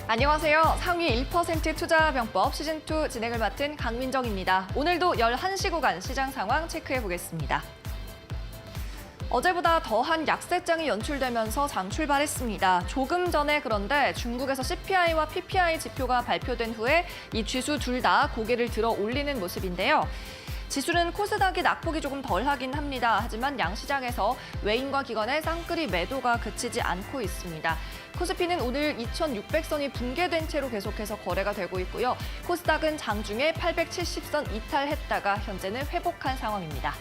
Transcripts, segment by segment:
안녕하세요. 상위 1% 투자병법 시즌2 진행을 맡은 강민정입니다. 오늘도 11시 구간 시장 상황 체크해보겠습니다. 어제보다 더한 약세장이 연출되면서 장 출발했습니다. 조금 전에 그런데 중국에서 CPI와 PPI 지표가 발표된 후에 이 지수 둘 다 고개를 들어 올리는 모습인데요. 지수는 코스닥이 낙폭이 조금 덜하긴 합니다. 하지만 양시장에서 외인과 기관의 쌍끌이 매도가 그치지 않고 있습니다. 코스피는 오늘 2,600선이 붕괴된 채로 계속해서 거래가 되고 있고요. 코스닥은 장중에 870선 이탈했다가 현재는 회복한 상황입니다.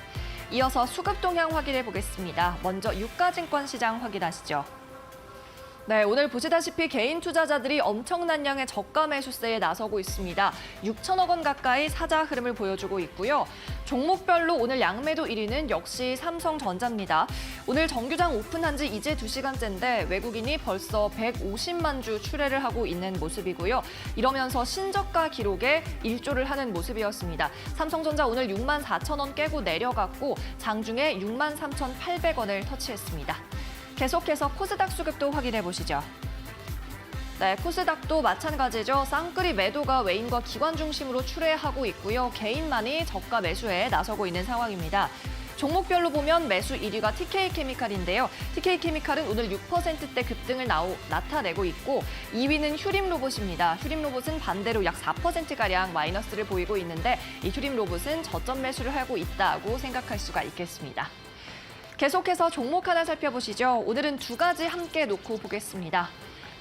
이어서 수급 동향 확인해 보겠습니다. 먼저 유가증권 시장 확인하시죠. 네, 오늘 보시다시피 개인 투자자들이 엄청난 양의 저가 매수세에 나서고 있습니다. 6천억 원 가까이 사자 흐름을 보여주고 있고요. 종목별로 오늘 양매도 1위는 역시 삼성전자입니다. 오늘 정규장 오픈한 지 이제 2시간째인데 외국인이 벌써 150만 주 출회를 하고 있는 모습이고요. 이러면서 신저가 기록에 일조를 하는 모습이었습니다. 삼성전자 오늘 6만 4천 원 깨고 내려갔고 장중에 6만 3,800원을 터치했습니다. 계속해서 코스닥 수급도 확인해 보시죠. 네, 코스닥도 마찬가지죠. 쌍끌이 매도가 외인과 기관 중심으로 출회하고 있고요. 개인만이 저가 매수에 나서고 있는 상황입니다. 종목별로 보면 매수 1위가 TK케미칼인데요. TK케미칼은 오늘 6%대 급등을 나타내고 있고 2위는 휴림로봇입니다. 휴림로봇은 반대로 약 4%가량 마이너스를 보이고 있는데 이 휴림로봇은 저점 매수를 하고 있다고 생각할 수가 있겠습니다. 계속해서 종목 하나 살펴보시죠. 오늘은 두 가지 함께 놓고 보겠습니다.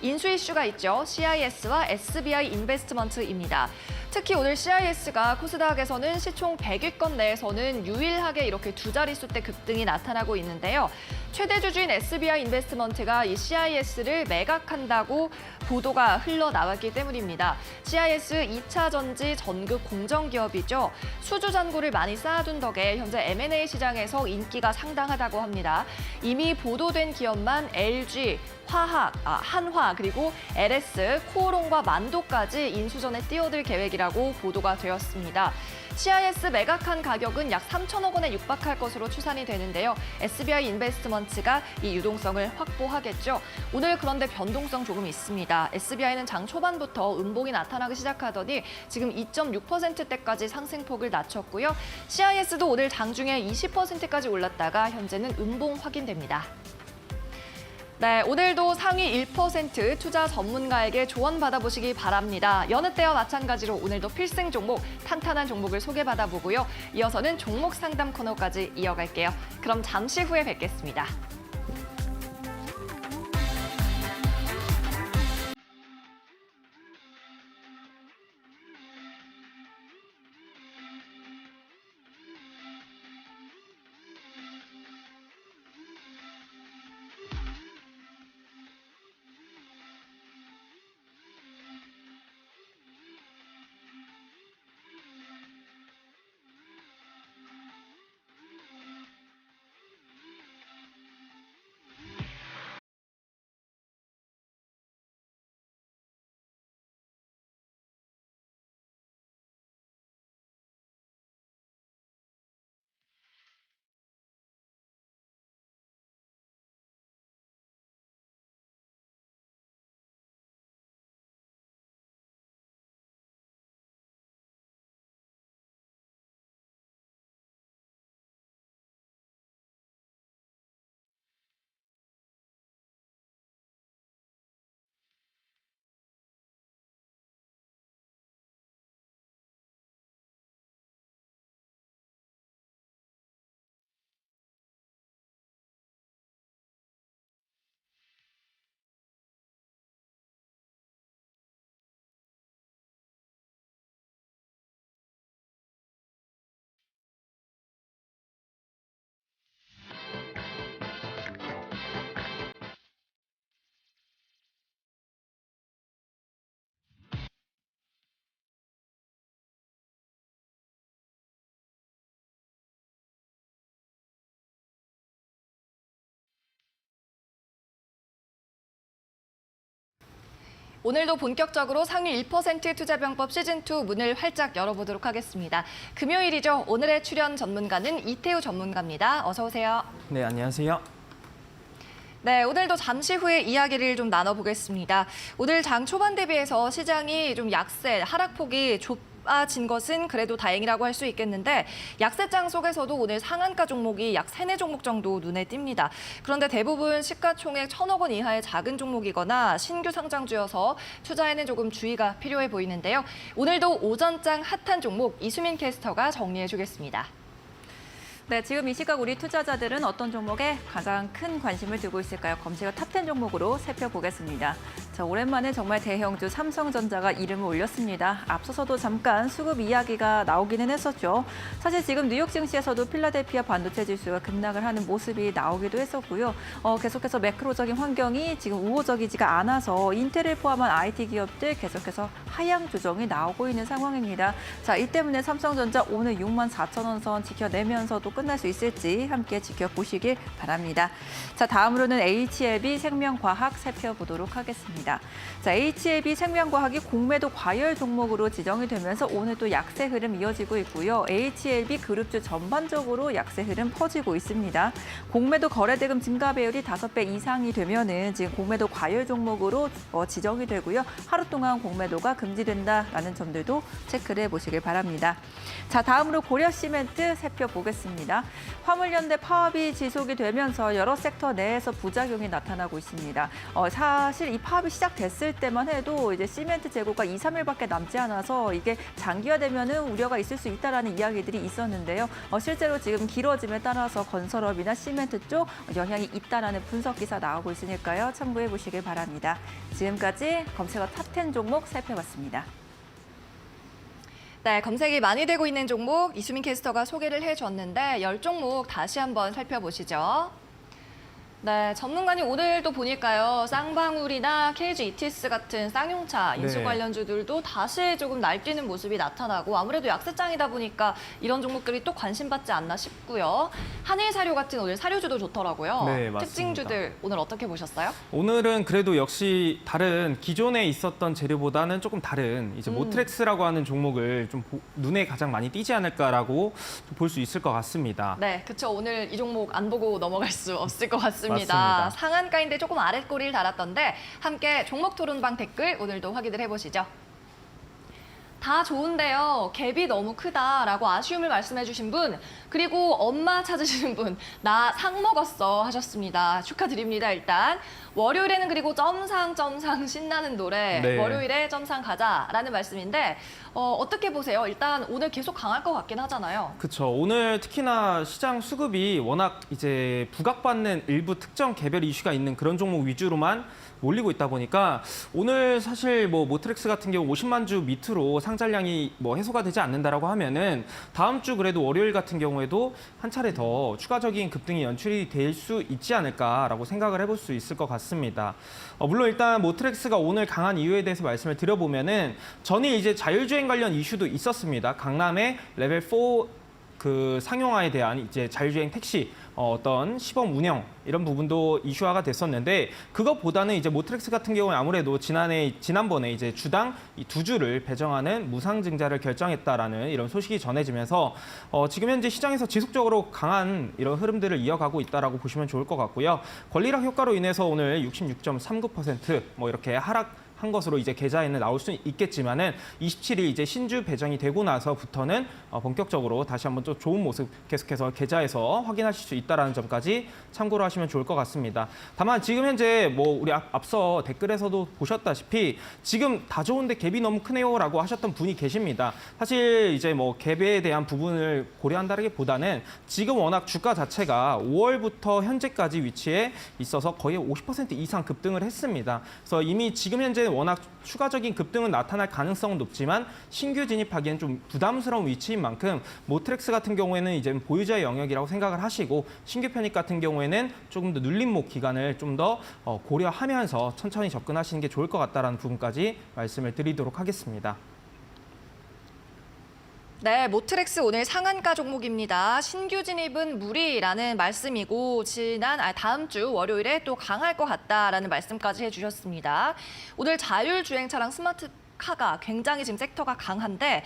인수 이슈가 있죠. CIS와 SBI 인베스트먼트입니다. 특히 오늘 CIS가 코스닥에서는 시총 100위권 내에서는 유일하게 이렇게 두 자릿수대 급등이 나타나고 있는데요. 최대 주주인 SBI 인베스트먼트가 이 CIS를 매각한다고 보도가 흘러나왔기 때문입니다. CIS 2차 전지 전극 공정기업이죠. 수주 잔고를 많이 쌓아둔 덕에 현재 M&A 시장에서 인기가 상당하다고 합니다. 이미 보도된 기업만 LG, 한화, 그리고 LS, 코오롱과 만도까지 인수전에 뛰어들 계획이라고 보도가 되었습니다. CIS 매각한 가격은 약 3천억 원에 육박할 것으로 추산이 되는데요. SBI 인베스트먼트가 이 유동성을 확보하겠죠. 오늘 그런데 변동성 조금 있습니다. SBI는 장 초반부터 음봉이 나타나기 시작하더니 지금 2.6%대까지 상승폭을 낮췄고요. CIS도 오늘 장중에 20%까지 올랐다가 현재는 음봉 확인됩니다. 네, 오늘도 상위 1% 투자 전문가에게 조언 받아보시기 바랍니다. 여느 때와 마찬가지로 오늘도 필승 종목, 탄탄한 종목을 소개받아보고요. 이어서는 종목 상담 코너까지 이어갈게요. 그럼 잠시 후에 뵙겠습니다. 오늘도 본격적으로 상위 1% 투자병법 시즌2 문을 활짝 열어보도록 하겠습니다. 금요일이죠. 오늘의 출연 전문가는 이태우 전문가입니다. 어서 오세요. 네, 안녕하세요. 네, 오늘도 잠시 후에 이야기를 좀 나눠보겠습니다. 오늘 장 초반 대비해서 시장이 좀 약세, 하락폭이 좁아진 것은 그래도 다행이라고 할 수 있겠는데 약세장 속에서도 오늘 상한가 종목이 약 3, 4종목 정도 눈에 띕니다. 그런데 대부분 시가총액 1,000억 원 이하의 작은 종목이거나 신규 상장주여서 투자에는 조금 주의가 필요해 보이는데요. 오늘도 오전장 핫한 종목 이수민 캐스터가 정리해주겠습니다. 네, 지금 이 시각 우리 투자자들은 어떤 종목에 가장 큰 관심을 두고 있을까요? 검색어 탑10 종목으로 살펴보겠습니다. 자, 오랜만에 정말 대형주 삼성전자가 이름을 올렸습니다. 앞서서도 잠깐 수급 이야기가 나오기는 했었죠. 사실 지금 뉴욕 증시에서도 필라델피아 반도체 지수가 급락을 하는 모습이 나오기도 했었고요. 계속해서 매크로적인 환경이 지금 우호적이지가 않아서 인텔을 포함한 IT 기업들 계속해서 하향 조정이 나오고 있는 상황입니다. 자, 이 때문에 삼성전자 오늘 64,000원 선 지켜내면서도 끝날 수 있을지 함께 지켜보시길 바랍니다. 자, 다음으로는 HLB 생명과학 살펴보도록 하겠습니다. 자, HLB 생명과학이 공매도 과열 종목으로 지정이 되면서 오늘 또 약세 흐름 이어지고 있고요. HLB 그룹주 전반적으로 약세 흐름 퍼지고 있습니다. 공매도 거래대금 증가 배율이 5배 이상이 되면은 지금 공매도 과열 종목으로 지정이 되고요. 하루 동안 공매도가 금지된다라는 점들도 체크를 해보시길 바랍니다. 자, 다음으로 고려시멘트 살펴보겠습니다. 화물연대 파업이 지속이 되면서 여러 섹터 내에서 부작용이 나타나고 있습니다. 사실 이 파업이 시작됐을 때만 해도 이제 시멘트 재고가 2, 3일밖에 남지 않아서 이게 장기화되면은 우려가 있을 수 있다라는 이야기들이 있었는데요. 실제로 지금 길어짐에 따라서 건설업이나 시멘트 쪽 영향이 있다라는 분석 기사 나오고 있으니까요. 참고해 보시길 바랍니다. 지금까지 검색어 탑10 종목 살펴봤습니다. 네, 검색이 많이 되고 있는 종목 이수민 캐스터가 소개를 해줬는데 10종목 다시 한번 살펴보시죠. 네, 전문가님 오늘도 보니까요. 쌍방울이나 KG ETS 같은 쌍용차 인수 네. 관련주들도 다시 조금 날뛰는 모습이 나타나고 아무래도 약세장이다 보니까 이런 종목들이 또 관심받지 않나 싶고요. 한일사료 같은 오늘 사료주도 좋더라고요. 네, 맞습니다. 특징주들 오늘 어떻게 보셨어요? 오늘은 그래도 역시 다른 기존에 있었던 재료보다는 조금 다른 이제 모트렉스라고 하는 종목을 좀 눈에 가장 많이 띄지 않을까라고 볼 수 있을 것 같습니다. 네, 그쵸. 오늘 이 종목 안 보고 넘어갈 수 없을 것 같습니다. 맞습니다. 상한가인데 조금 아랫꼬리를 달았던데 함께 종목 토론방 댓글 오늘도 확인을 해보시죠. 다 좋은데요. 갭이 너무 크다라고 아쉬움을 말씀해 주신 분, 그리고 엄마 찾으시는 분, 나 상 먹었어 하셨습니다. 축하드립니다, 일단. 월요일에는 그리고 점상 신나는 노래, 네. 월요일에 점상 가자라는 말씀인데 어떻게 보세요? 일단 오늘 계속 강할 것 같긴 하잖아요. 그렇죠. 오늘 특히나 시장 수급이 워낙 이제 부각받는 일부 특정 개별 이슈가 있는 그런 종목 위주로만 몰리고 있다 보니까 오늘 사실 뭐 모트렉스 같은 경우 50만 주 밑으로 상장량이 뭐 해소가 되지 않는다라고 하면은 다음 주 그래도 월요일 같은 경우에도 한 차례 더 추가적인 급등이 연출이 될 수 있지 않을까라고 생각을 해볼 수 있을 것 같습니다. 물론 일단 모트렉스가 오늘 강한 이유에 대해서 말씀을 드려보면은 전일 이제 자율주행 관련 이슈도 있었습니다. 강남의 레벨 4 그 상용화에 대한 이제 자율주행 택시 어떤 시범 운영 이런 부분도 이슈화가 됐었는데 그것보다는 이제 모트렉스 같은 경우는 아무래도 지난번에 이제 주당 이 2주를 배정하는 무상증자를 결정했다라는 이런 소식이 전해지면서 지금 현재 시장에서 지속적으로 강한 이런 흐름들을 이어가고 있다라고 보시면 좋을 것 같고요. 권리락 효과로 인해서 오늘 66.39% 뭐 이렇게 하락 한 것으로 이제 계좌에는 나올 수 있겠지만은 27일 이제 신주 배정이 되고 나서부터는 본격적으로 다시 한번 또 좋은 모습 계속해서 계좌에서 확인하실 수 있다라는 점까지 참고로 하시면 좋을 것 같습니다. 다만 지금 현재 뭐 우리 앞서 댓글에서도 보셨다시피 지금 다 좋은데 갭이 너무 크네요라고 하셨던 분이 계십니다. 사실 이제 뭐 갭에 대한 부분을 고려한다기보다는 지금 워낙 주가 자체가 5월부터 현재까지 위치에 있어서 거의 50% 이상 급등을 했습니다. 그래서 이미 지금 현재 워낙 추가적인 급등은 나타날 가능성은 높지만 신규 진입하기엔 좀 부담스러운 위치인 만큼 모트렉스 같은 경우에는 이제 보유자의 영역이라고 생각을 하시고 신규 편입 같은 경우에는 조금 더 눌림목 기간을 좀 더 고려하면서 천천히 접근하시는 게 좋을 것 같다는 부분까지 말씀을 드리도록 하겠습니다. 네, 모트렉스 오늘 상한가 종목입니다. 신규 진입은 무리라는 말씀이고 다음 주 월요일에 또 강할 것 같다라는 말씀까지 해주셨습니다. 오늘 자율주행차랑 스마트 카가 굉장히 지금 섹터가 강한데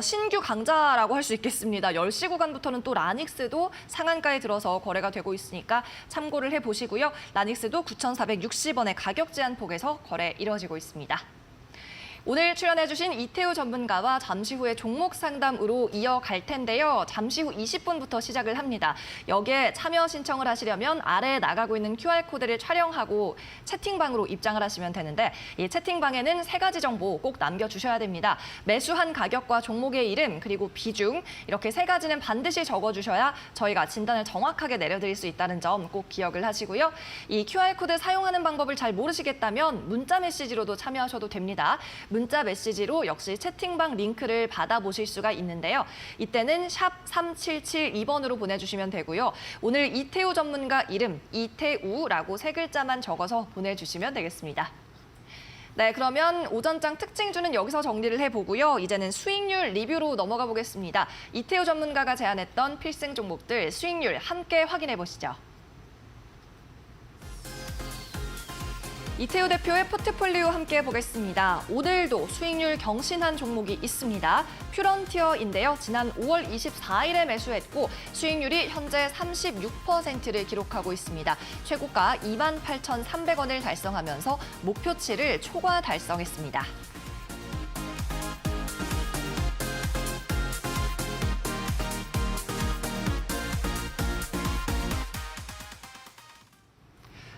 신규 강자라고 할 수 있겠습니다. 10시 구간부터는 또 라닉스도 상한가에 들어서 거래가 되고 있으니까 참고를 해보시고요. 라닉스도 9,460원의 가격 제한폭에서 거래 이루어지고 있습니다. 오늘 출연해주신 이태우 전문가와 잠시 후에 종목 상담으로 이어갈 텐데요. 잠시 후 20분부터 시작을 합니다. 여기에 참여 신청을 하시려면 아래에 나가고 있는 QR코드를 촬영하고 채팅방으로 입장을 하시면 되는데 이 채팅방에는 3가지 정보 꼭 남겨주셔야 됩니다. 매수한 가격과 종목의 이름 그리고 비중 이렇게 3가지는 반드시 적어주셔야 저희가 진단을 정확하게 내려드릴 수 있다는 점 꼭 기억을 하시고요. 이 QR코드 사용하는 방법을 잘 모르시겠다면 문자 메시지로도 참여하셔도 됩니다. 문자 메시지로 역시 채팅방 링크를 받아보실 수가 있는데요. 이때는 샵 3772번으로 보내주시면 되고요. 오늘 이태우 전문가 이름 이태우라고 3글자만 적어서 보내주시면 되겠습니다. 네, 그러면 오전장 특징주는 여기서 정리를 해보고요. 이제는 수익률 리뷰로 넘어가 보겠습니다. 이태우 전문가가 제안했던 필승 종목들 수익률 함께 확인해 보시죠. 이태우 대표의 포트폴리오 함께 보겠습니다. 오늘도 수익률 경신한 종목이 있습니다. 퓨런티어인데요. 지난 5월 24일에 매수했고 수익률이 현재 36%를 기록하고 있습니다. 최고가 28,300원을 달성하면서 목표치를 초과 달성했습니다.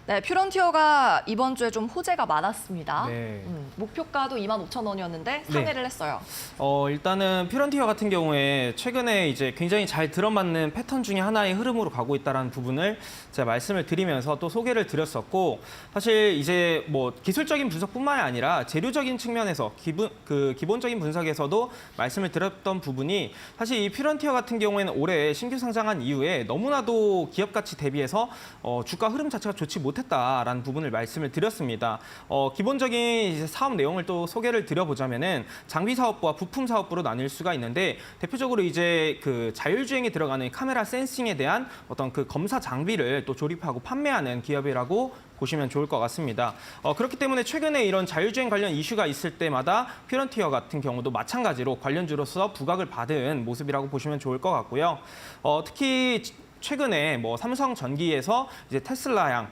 네, 퓨런티어가 이번 주에 좀 호재가 많았습니다. 네. 목표가도 25,000원이었는데 상회를 했어요. 일단은 퓨런티어 같은 경우에 최근에 이제 굉장히 잘 들어맞는 패턴 중에 하나의 흐름으로 가고 있다는 부분을 제가 말씀을 드리면서 또 소개를 드렸었고 사실 이제 뭐 기술적인 분석뿐만이 아니라 재료적인 측면에서 기본적인 분석에서도 말씀을 드렸던 부분이 사실 이 퓨런티어 같은 경우에는 올해 신규 상장한 이후에 너무나도 기업 가치 대비해서 주가 흐름 자체가 좋지 못했다라는 부분을 말씀을 드렸습니다. 기본적인 이제 사업 내용을 또 소개를 드려보자면은 장비 사업부와 부품 사업부로 나뉠 수가 있는데 대표적으로 이제 그 자율주행에 들어가는 카메라 센싱에 대한 어떤 그 검사 장비를 또 조립하고 판매하는 기업이라고 보시면 좋을 것 같습니다. 그렇기 때문에 최근에 이런 자율주행 관련 이슈가 있을 때마다 퓨런티어 같은 경우도 마찬가지로 관련주로서 부각을 받은 모습이라고 보시면 좋을 것 같고요. 특히 최근에 뭐 삼성전기에서 이제 테슬라향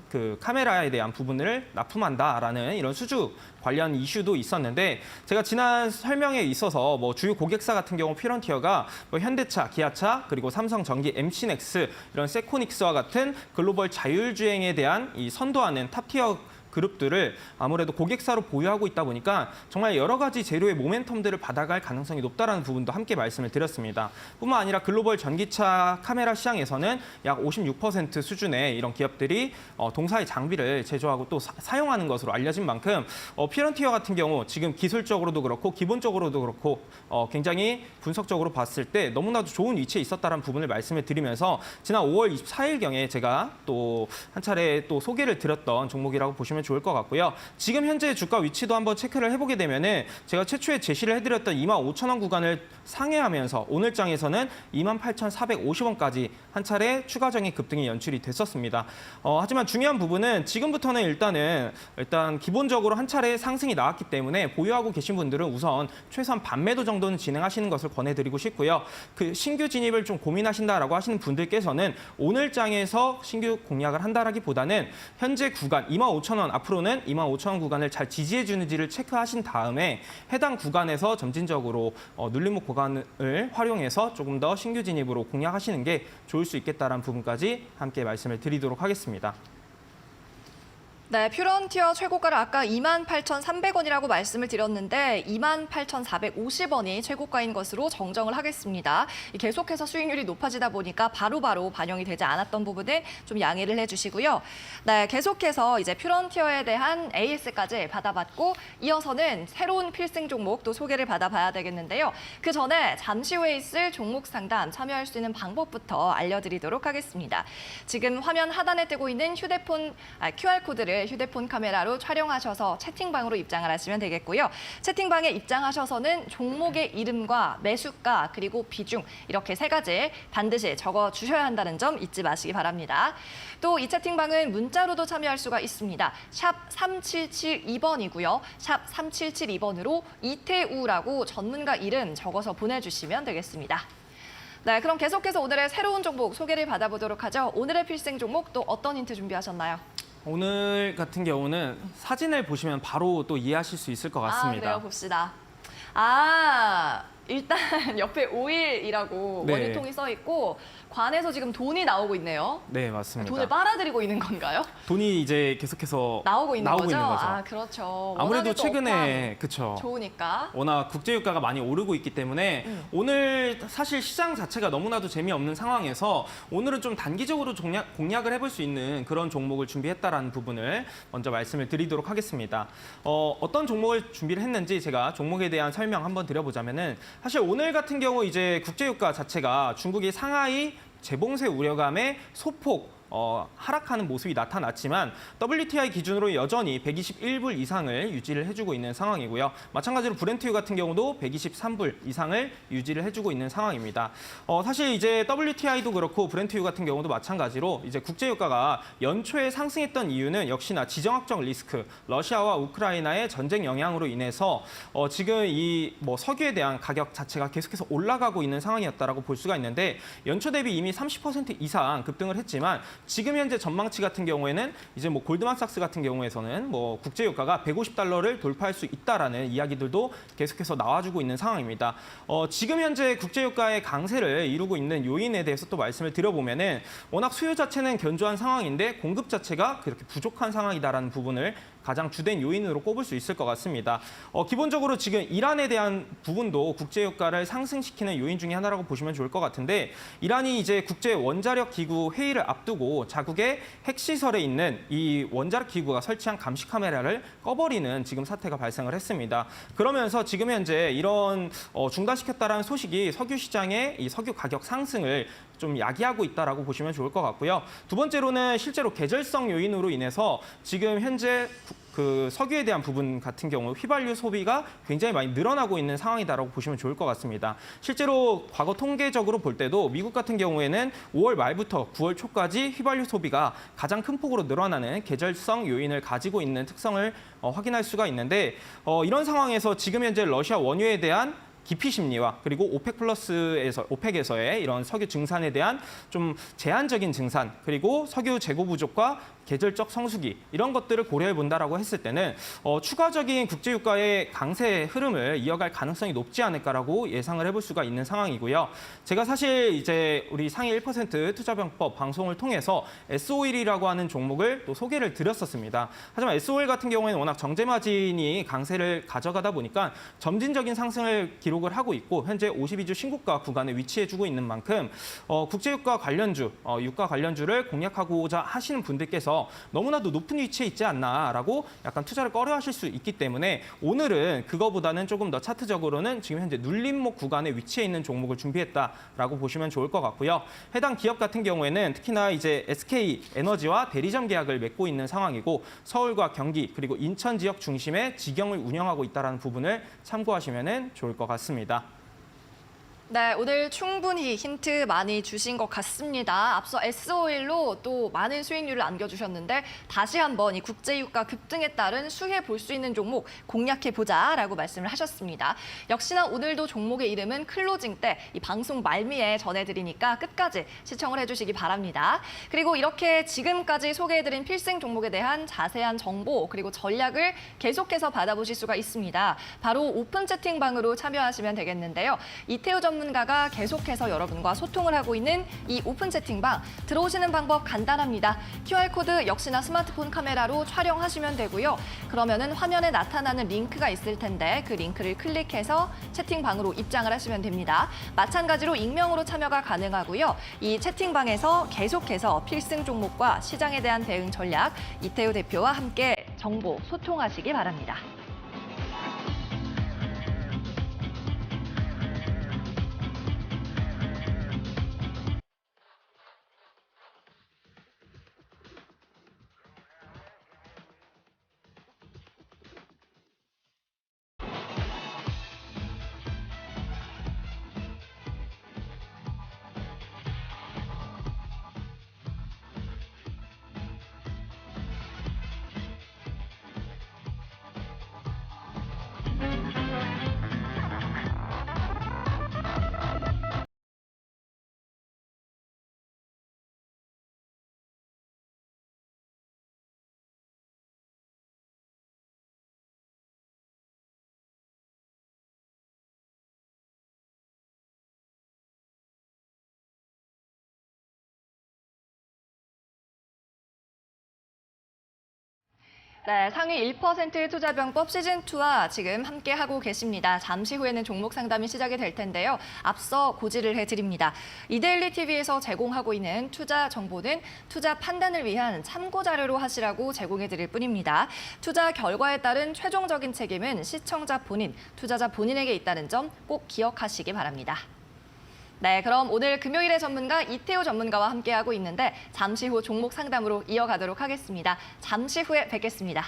그 카메라에 대한 부분을 납품한다라는 이런 수주 관련 이슈도 있었는데 제가 지난 설명에 있어서 뭐 주요 고객사 같은 경우 퓨런티어가 뭐 현대차, 기아차 그리고 삼성전기, MC넥스 이런 세코닉스와 같은 글로벌 자율주행에 대한 이 선도하는 탑티어 그룹들을 아무래도 고객사로 보유하고 있다 보니까 정말 여러 가지 재료의 모멘텀들을 받아갈 가능성이 높다는 부분도 함께 말씀을 드렸습니다. 뿐만 아니라 글로벌 전기차 카메라 시장에서는 약 56% 수준의 이런 기업들이 동사의 장비를 제조하고 또 사용하는 것으로 알려진 만큼 퓨런티어 같은 경우 지금 기술적으로도 그렇고 기본적으로도 그렇고 굉장히 분석적으로 봤을 때 너무나도 좋은 위치에 있었다는 부분을 말씀을 드리면서 지난 5월 24일경에 제가 또 한 차례 또 소개를 드렸던 종목이라고 보시면 좋을 것 같고요. 지금 현재 주가 위치도 한번 체크를 해보게 되면은 제가 최초에 제시를 해드렸던 25,000원 구간을 상회하면서 오늘 장에서는 28,450원까지 한 차례 추가적인 급등이 연출이 됐었습니다. 하지만 중요한 부분은 지금부터는 일단 기본적으로 한 차례 상승이 나왔기 때문에 보유하고 계신 분들은 우선 최소한 반매도 정도는 진행하시는 것을 권해드리고 싶고요. 그 신규 진입을 좀 고민하신다라고 하시는 분들께서는 오늘 장에서 신규 공략을 한다라기보다는 현재 구간 25,000원 앞으로는 25,000원 구간을 잘 지지해 주는지를 체크하신 다음에 해당 구간에서 점진적으로 눌림목 구간을 활용해서 조금 더 신규 진입으로 공략하시는 게 좋을 수 있겠다는 부분까지 함께 말씀을 드리도록 하겠습니다. 네, 퓨런티어 최고가를 아까 28,300원이라고 말씀을 드렸는데 28,450원이 최고가인 것으로 정정을 하겠습니다. 계속해서 수익률이 높아지다 보니까 바로바로 반영이 되지 않았던 부분에 좀 양해를 해주시고요. 네, 계속해서 이제 퓨런티어에 대한 AS까지 받아봤고 이어서는 새로운 필승 종목 또 소개를 받아봐야 되겠는데요. 그 전에 잠시 후에 있을 종목 상담 참여할 수 있는 방법부터 알려드리도록 하겠습니다. 지금 화면 하단에 뜨고 있는 휴대폰 QR코드를 종목을 휴대폰 카메라로 촬영하셔서 채팅방으로 입장을 하시면 되겠고요. 채팅방에 입장하셔서는 종목의 이름과 매수가 그리고 비중 이렇게 세 가지 반드시 적어 주셔야 한다는 점 잊지 마시기 바랍니다. 또 이 채팅방은 문자로도 참여할 수가 있습니다. 샵 3772번이고요. 샵 3772번으로 이태우라고 전문가 이름 적어서 보내주시면 되겠습니다. 네, 그럼 계속해서 오늘의 새로운 종목 소개를 받아보도록 하죠. 오늘의 필생 종목 또 어떤 힌트 준비하셨나요? 오늘 같은 경우는 사진을 보시면 바로 또 이해하실 수 있을 것 같습니다. 그래요. 봅시다. 일단 옆에 오일이라고 네. 원유통이 써 있고 관에서 지금 돈이 나오고 있네요. 네, 맞습니다. 돈을 빨아들이고 있는 건가요? 돈이 이제 계속해서 나오고 있는 거죠? 거죠. 그렇죠. 아무래도 워낙에 또 최근에 업황 그쵸. 좋으니까. 워낙 국제유가가 많이 오르고 있기 때문에 오늘 사실 시장 자체가 너무나도 재미없는 상황에서 오늘은 좀 단기적으로 공략을 해볼 수 있는 그런 종목을 준비했다라는 부분을 먼저 말씀을 드리도록 하겠습니다. 어떤 종목을 준비를 했는지 제가 종목에 대한 설명 한번 드려보자면은 사실 오늘 같은 경우 이제 국제유가 자체가 중국이 상하이 재봉쇄 우려감에 소폭 하락하는 모습이 나타났지만 WTI 기준으로 여전히 121불 이상을 유지를 해주고 있는 상황이고요. 마찬가지로 브렌트유 같은 경우도 123불 이상을 유지를 해주고 있는 상황입니다. 사실 이제 WTI도 그렇고 브렌트유 같은 경우도 마찬가지로 이제 국제유가가 연초에 상승했던 이유는 역시나 지정학적 리스크, 러시아와 우크라이나의 전쟁 영향으로 인해서 지금 이 석유에 대한 가격 자체가 계속해서 올라가고 있는 상황이었다라고 볼 수가 있는데 연초 대비 이미 30% 이상 급등을 했지만 지금 현재 전망치 같은 경우에는 이제 골드만삭스 같은 경우에서는 국제유가가 150달러를 돌파할 수 있다라는 이야기들도 계속해서 나와주고 있는 상황입니다. 지금 현재 국제유가의 강세를 이루고 있는 요인에 대해서 또 말씀을 드려보면은 워낙 수요 자체는 견조한 상황인데 공급 자체가 그렇게 부족한 상황이다라는 부분을 가장 주된 요인으로 꼽을 수 있을 것 같습니다. 기본적으로 지금 이란에 대한 부분도 국제유가를 상승시키는 요인 중에 하나라고 보시면 좋을 것 같은데 이란이 이제 국제 원자력 기구 회의를 앞두고 자국의 핵시설에 있는 이 원자력 기구가 설치한 감시 카메라를 꺼버리는 지금 사태가 발생을 했습니다. 그러면서 지금 현재 이런 중단시켰다라는 소식이 석유 시장의 이 석유 가격 상승을 좀 야기하고 있다라고 보시면 좋을 것 같고요. 두 번째로는 실제로 계절성 요인으로 인해서 지금 현재 그 석유에 대한 부분 같은 경우 휘발유 소비가 굉장히 많이 늘어나고 있는 상황이다라고 보시면 좋을 것 같습니다. 실제로 과거 통계적으로 볼 때도 미국 같은 경우에는 5월 말부터 9월 초까지 휘발유 소비가 가장 큰 폭으로 늘어나는 계절성 요인을 가지고 있는 특성을 확인할 수가 있는데 이런 상황에서 지금 현재 러시아 원유에 대한 기피 심리와 그리고 오펙에서의 이런 석유 증산에 대한 좀 제한적인 증산 그리고 석유 재고 부족과 계절적 성수기 이런 것들을 고려해 본다라고 했을 때는 추가적인 국제유가의 강세 흐름을 이어갈 가능성이 높지 않을까라고 예상을 해볼 수가 있는 상황이고요. 제가 사실 이제 우리 상위 1% 투자병법 방송을 통해서 S-오일이라고 하는 종목을 또 소개를 드렸었습니다. 하지만 S-오일 같은 경우에는 워낙 정제마진이 강세를 가져가다 보니까 점진적인 상승을 기록을 하고 있고 현재 52주 신고가 구간에 위치해주고 있는 만큼 국제유가 관련주, 유가 관련주를 공략하고자 하시는 분들께서 너무나도 높은 위치에 있지 않나라고 약간 투자를 꺼려하실 수 있기 때문에 오늘은 그거보다는 조금 더 차트적으로는 지금 현재 눌림목 구간에 위치해 있는 종목을 준비했다라고 보시면 좋을 것 같고요. 해당 기업 같은 경우에는 특히나 이제 SK 에너지와 대리점 계약을 맺고 있는 상황이고 서울과 경기 그리고 인천 지역 중심의 직영을 운영하고 있다는 부분을 참고하시면 좋을 것 같습니다. 네, 오늘 충분히 힌트 많이 주신 것 같습니다. 앞서 S-오일로 또 많은 수익률을 안겨주셨는데 다시 한번 이 국제유가 급등에 따른 수혜 볼 수 있는 종목 공략해보자라고 말씀을 하셨습니다. 역시나 오늘도 종목의 이름은 클로징 때 이 방송 말미에 전해드리니까 끝까지 시청을 해주시기 바랍니다. 그리고 이렇게 지금까지 소개해드린 필생 종목에 대한 자세한 정보 그리고 전략을 계속해서 받아보실 수가 있습니다. 바로 오픈 채팅방으로 참여하시면 되겠는데요. 이태우 전문가가 계속해서 여러분과 소통을 하고 있는 이 오픈 채팅방 들어오시는 방법 간단합니다. QR코드 역시나 스마트폰 카메라로 촬영하시면 되고요. 그러면은 화면에 나타나는 링크가 있을 텐데 그 링크를 클릭해서 채팅방으로 입장을 하시면 됩니다. 마찬가지로 익명으로 참여가 가능하고요. 이 채팅방에서 계속해서 필승 종목과 시장에 대한 대응 전략 이태우 대표와 함께 정보 소통하시기 바랍니다. 네, 상위 1% 투자병법 시즌2와 지금 함께하고 계십니다. 잠시 후에는 종목 상담이 시작이 될 텐데요. 앞서 고지를 해드립니다. 이데일리 TV에서 제공하고 있는 투자 정보는 투자 판단을 위한 참고 자료로 하시라고 제공해드릴 뿐입니다. 투자 결과에 따른 최종적인 책임은 시청자 본인, 투자자 본인에게 있다는 점 꼭 기억하시기 바랍니다. 네, 그럼 오늘 금요일의 전문가 이태호 전문가와 함께하고 있는데 잠시 후 종목 상담으로 이어가도록 하겠습니다. 잠시 후에 뵙겠습니다.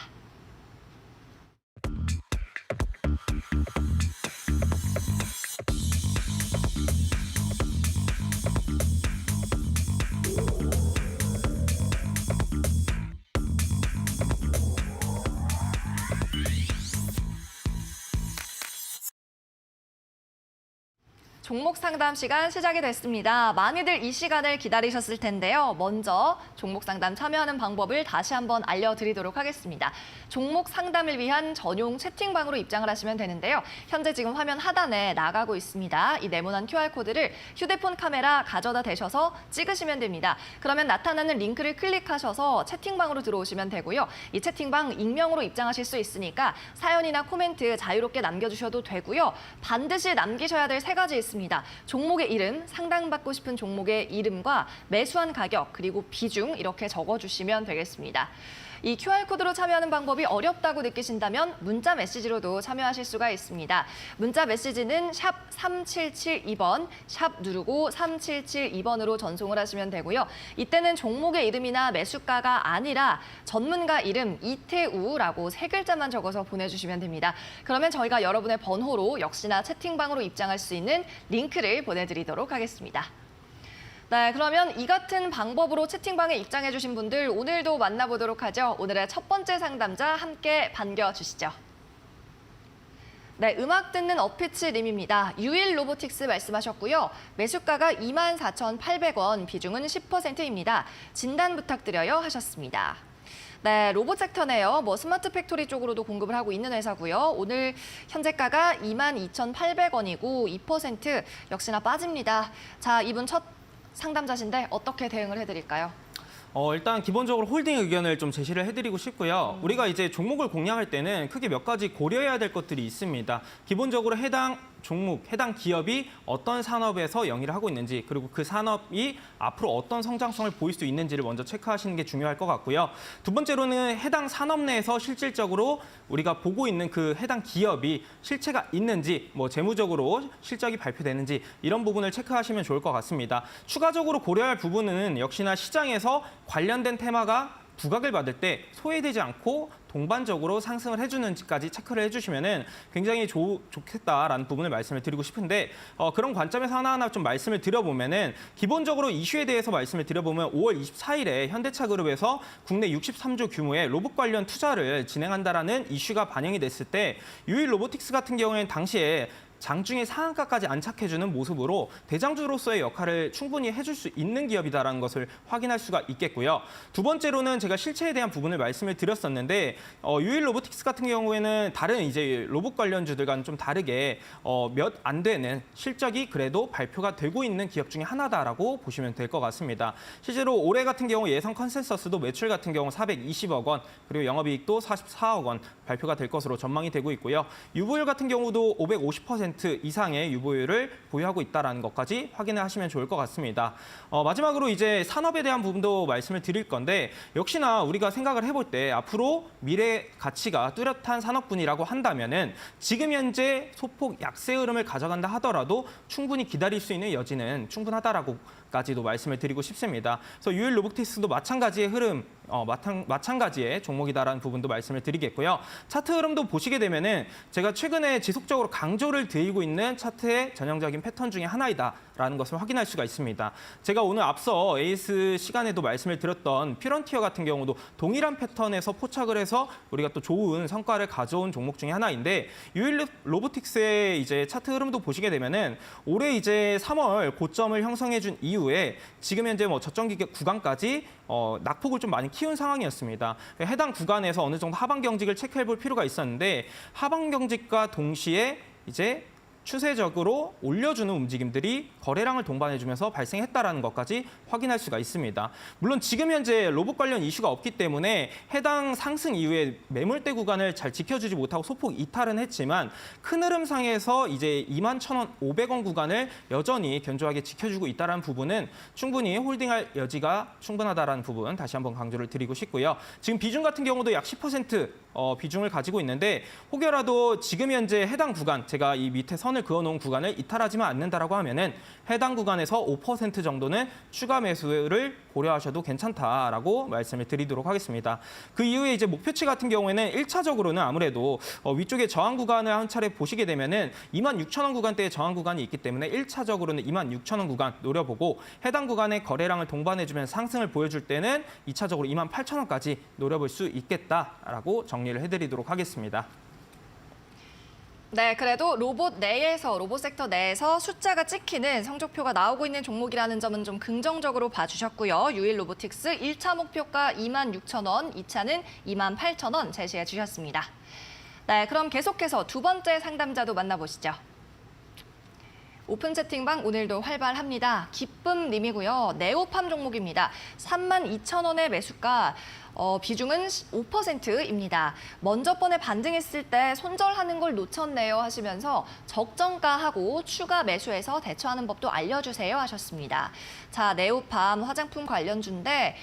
종목 상담 시간 시작이 됐습니다. 많이들 이 시간을 기다리셨을 텐데요. 먼저 종목 상담 참여하는 방법을 다시 한번 알려드리도록 하겠습니다. 종목 상담을 위한 전용 채팅방으로 입장을 하시면 되는데요. 현재 지금 화면 하단에 나가고 있습니다. 이 네모난 QR코드를 휴대폰 카메라 가져다 대셔서 찍으시면 됩니다. 그러면 나타나는 링크를 클릭하셔서 채팅방으로 들어오시면 되고요. 이 채팅방 익명으로 입장하실 수 있으니까 사연이나 코멘트 자유롭게 남겨주셔도 되고요. 반드시 남기셔야 될 3가지 있습니다. 종목의 이름, 상담받고 싶은 종목의 이름과 매수한 가격, 그리고 비중 이렇게 적어주시면 되겠습니다. 이 QR코드로 참여하는 방법이 어렵다고 느끼신다면 문자 메시지로도 참여하실 수가 있습니다. 문자 메시지는 샵 3772번, 샵 누르고 3772번으로 전송을 하시면 되고요. 이때는 종목의 이름이나 매수가가 아니라 전문가 이름 이태우라고 3글자만 적어서 보내주시면 됩니다. 그러면 저희가 여러분의 번호로 역시나 채팅방으로 입장할 수 있는 링크를 보내드리도록 하겠습니다. 네, 그러면 이 같은 방법으로 채팅방에 입장해 주신 분들 오늘도 만나보도록 하죠. 오늘의 첫 번째 상담자 함께 반겨주시죠. 네, 음악 듣는 어피츠님입니다. 유일 로보틱스 말씀하셨고요. 매수가가 24,800원, 비중은 10%입니다. 진단 부탁드려요 하셨습니다. 네, 로봇 섹터네요. 스마트 팩토리 쪽으로도 공급을 하고 있는 회사고요. 오늘 현재가가 22,800원이고 2% 역시나 빠집니다. 자, 이분 첫 상담자신데 어떻게 대응을 해드릴까요? 일단 기본적으로 홀딩 의견을 좀 제시를 해드리고 싶고요. 우리가 이제 종목을 공략할 때는 크게 몇 가지 고려해야 될 것들이 있습니다. 기본적으로 해당 종목, 해당 기업이 어떤 산업에서 영위를 하고 있는지, 그리고 그 산업이 앞으로 어떤 성장성을 보일 수 있는지를 먼저 체크하시는 게 중요할 것 같고요. 두 번째로는 해당 산업 내에서 실질적으로 우리가 보고 있는 그 해당 기업이 실체가 있는지, 재무적으로 실적이 발표되는지 이런 부분을 체크하시면 좋을 것 같습니다. 추가적으로 고려할 부분은 역시나 시장에서 관련된 테마가 부각을 받을 때 소외되지 않고 동반적으로 상승을 해주는지까지 체크를 해주시면 굉장히 좋겠다라는 부분을 말씀을 드리고 싶은데 그런 관점에서 하나하나 좀 말씀을 드려보면은 기본적으로 이슈에 대해서 말씀을 드려보면 5월 24일에 현대차그룹에서 국내 63조 규모의 로봇 관련 투자를 진행한다라는 이슈가 반영이 됐을 때 유일 로보틱스 같은 경우에는 당시에 장중에 상한가까지 안착해주는 모습으로 대장주로서의 역할을 충분히 해줄 수 있는 기업이다라는 것을 확인할 수가 있겠고요. 두 번째로는 제가 실체에 대한 부분을 말씀을 드렸었는데 유일 로보틱스 같은 경우에는 다른 이제 로봇 관련주들과는 좀 다르게 몇 안 되는 실적이 그래도 발표가 되고 있는 기업 중에 하나다라고 보시면 될 것 같습니다. 실제로 올해 같은 경우 예상 컨센서스도 매출 같은 경우 420억 원, 그리고 영업이익도 44억 원 발표가 될 것으로 전망이 되고 있고요. 유보율 같은 경우도 550% 이상의 유보율을 보유하고 있다는 것까지 확인을 하시면 좋을 것 같습니다. 마지막으로 이제 산업에 대한 부분도 말씀을 드릴 건데 역시나 우리가 생각을 해볼 때 앞으로 미래 가치가 뚜렷한 산업군이라고 한다면은 지금 현재 소폭 약세 흐름을 가져간다 하더라도 충분히 기다릴 수 있는 여지는 충분하다라고까지도 말씀을 드리고 싶습니다. 그래서 유일 로보틱스도 마찬가지의 흐름, 마찬가지의 종목이다라는 부분도 말씀을 드리겠고요. 차트 흐름도 보시게 되면은 제가 최근에 지속적으로 강조를 드리고 있는 차트의 전형적인 패턴 중에 하나이다라는 것을 확인할 수가 있습니다. 제가 오늘 앞서 AS 시간에도 말씀을 드렸던 피런티어 같은 경우도 동일한 패턴에서 포착을 해서 우리가 또 좋은 성과를 가져온 종목 중에 하나인데 유일 로보틱스의 이제 차트 흐름도 보시게 되면은 올해 이제 3월 고점을 형성해준 이후에 지금 현재 저점 구간까지 낙폭을 좀 많이 키운 상황이었습니다. 해당 구간에서 어느 정도 하방 경직을 체크해 볼 필요가 있었는데 하방 경직과 동시에 이제 추세적으로 올려주는 움직임들이 거래량을 동반해주면서 발생했다라는 것까지 확인할 수가 있습니다. 물론 지금 현재 로봇 관련 이슈가 없기 때문에 해당 상승 이후에 매물대 구간을 잘 지켜주지 못하고 소폭 이탈은 했지만 큰 흐름상에서 이제 21,500원 구간을 여전히 견조하게 지켜주고 있다는 부분은 충분히 홀딩할 여지가 충분하다는 부분 다시 한번 강조를 드리고 싶고요. 지금 비중 같은 경우도 약 10% 비중을 가지고 있는데 혹여라도 지금 현재 해당 구간, 제가 이 밑에 선을 그어놓은 구간을 이탈하지만 않는다라고 하면은 해당 구간에서 5% 정도는 추가 매수를 고려하셔도 괜찮다라고 말씀을 드리도록 하겠습니다. 그 이후에 이제 목표치 같은 경우에는 1차적으로는 아무래도 위쪽에 저항 구간을 한 차례 보시게 되면은 26,000원 구간대에 저항 구간이 있기 때문에 1차적으로는 26,000원 구간 노려보고 해당 구간의 거래량을 동반해주면 상승을 보여줄 때는 2차적으로 28,000원까지 노려볼 수 있겠다라고 정리를 해드리도록 하겠습니다. 네, 그래도 로봇 섹터 내에서 숫자가 찍히는 성적표가 나오고 있는 종목이라는 점은 좀 긍정적으로 봐주셨고요. 유일 로보틱스 1차 목표가 26,000원, 2차는 28,000원 제시해 주셨습니다. 네, 그럼 계속해서 두 번째 상담자도 만나보시죠. 오픈 채팅방 오늘도 활발합니다. 기쁨님이고요. 네오팜 종목입니다. 32,000원의 매수가, 비중은 5%입니다. 먼저 번에 반등했을 때 손절하는 걸 놓쳤네요 하시면서 적정가하고 추가 매수해서 대처하는 법도 알려주세요 하셨습니다. 자, 네오팜 화장품 관련주인데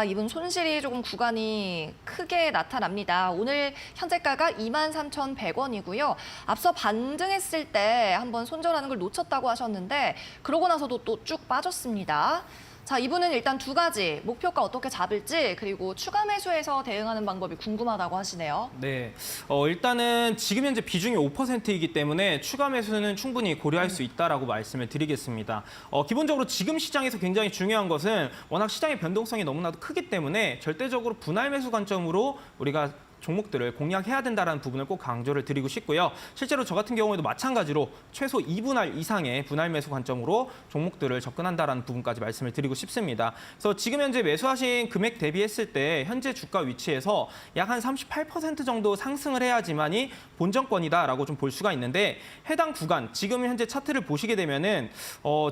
이번 손실이 조금 구간이 크게 나타납니다. 오늘 현재가가 23,100원이고요. 앞서 반등했을 때 한번 손절하는 걸 놓쳤다고 하셨는데 그러고 나서도 또 쭉 빠졌습니다. 자, 이분은 일단 두 가지, 목표가 어떻게 잡을지 그리고 추가 매수해서 대응하는 방법이 궁금하다고 하시네요. 네, 일단은 지금 현재 비중이 5%이기 때문에 추가 매수는 충분히 고려할 수 있다라고 말씀을 드리겠습니다. 기본적으로 지금 시장에서 굉장히 중요한 것은 워낙 시장의 변동성이 너무나도 크기 때문에 절대적으로 분할 매수 관점으로 우리가 종목들을 공략해야 된다는 부분을 꼭 강조를 드리고 싶고요. 실제로 저 같은 경우에도 마찬가지로 최소 2분할 이상의 분할 매수 관점으로 종목들을 접근한다는 부분까지 말씀을 드리고 싶습니다. 그래서 지금 현재 매수하신 금액 대비했을 때 현재 주가 위치에서 약 한 38% 정도 상승을 해야지만이 본정권이다라고 좀 볼 수가 있는데 해당 구간, 지금 현재 차트를 보시게 되면은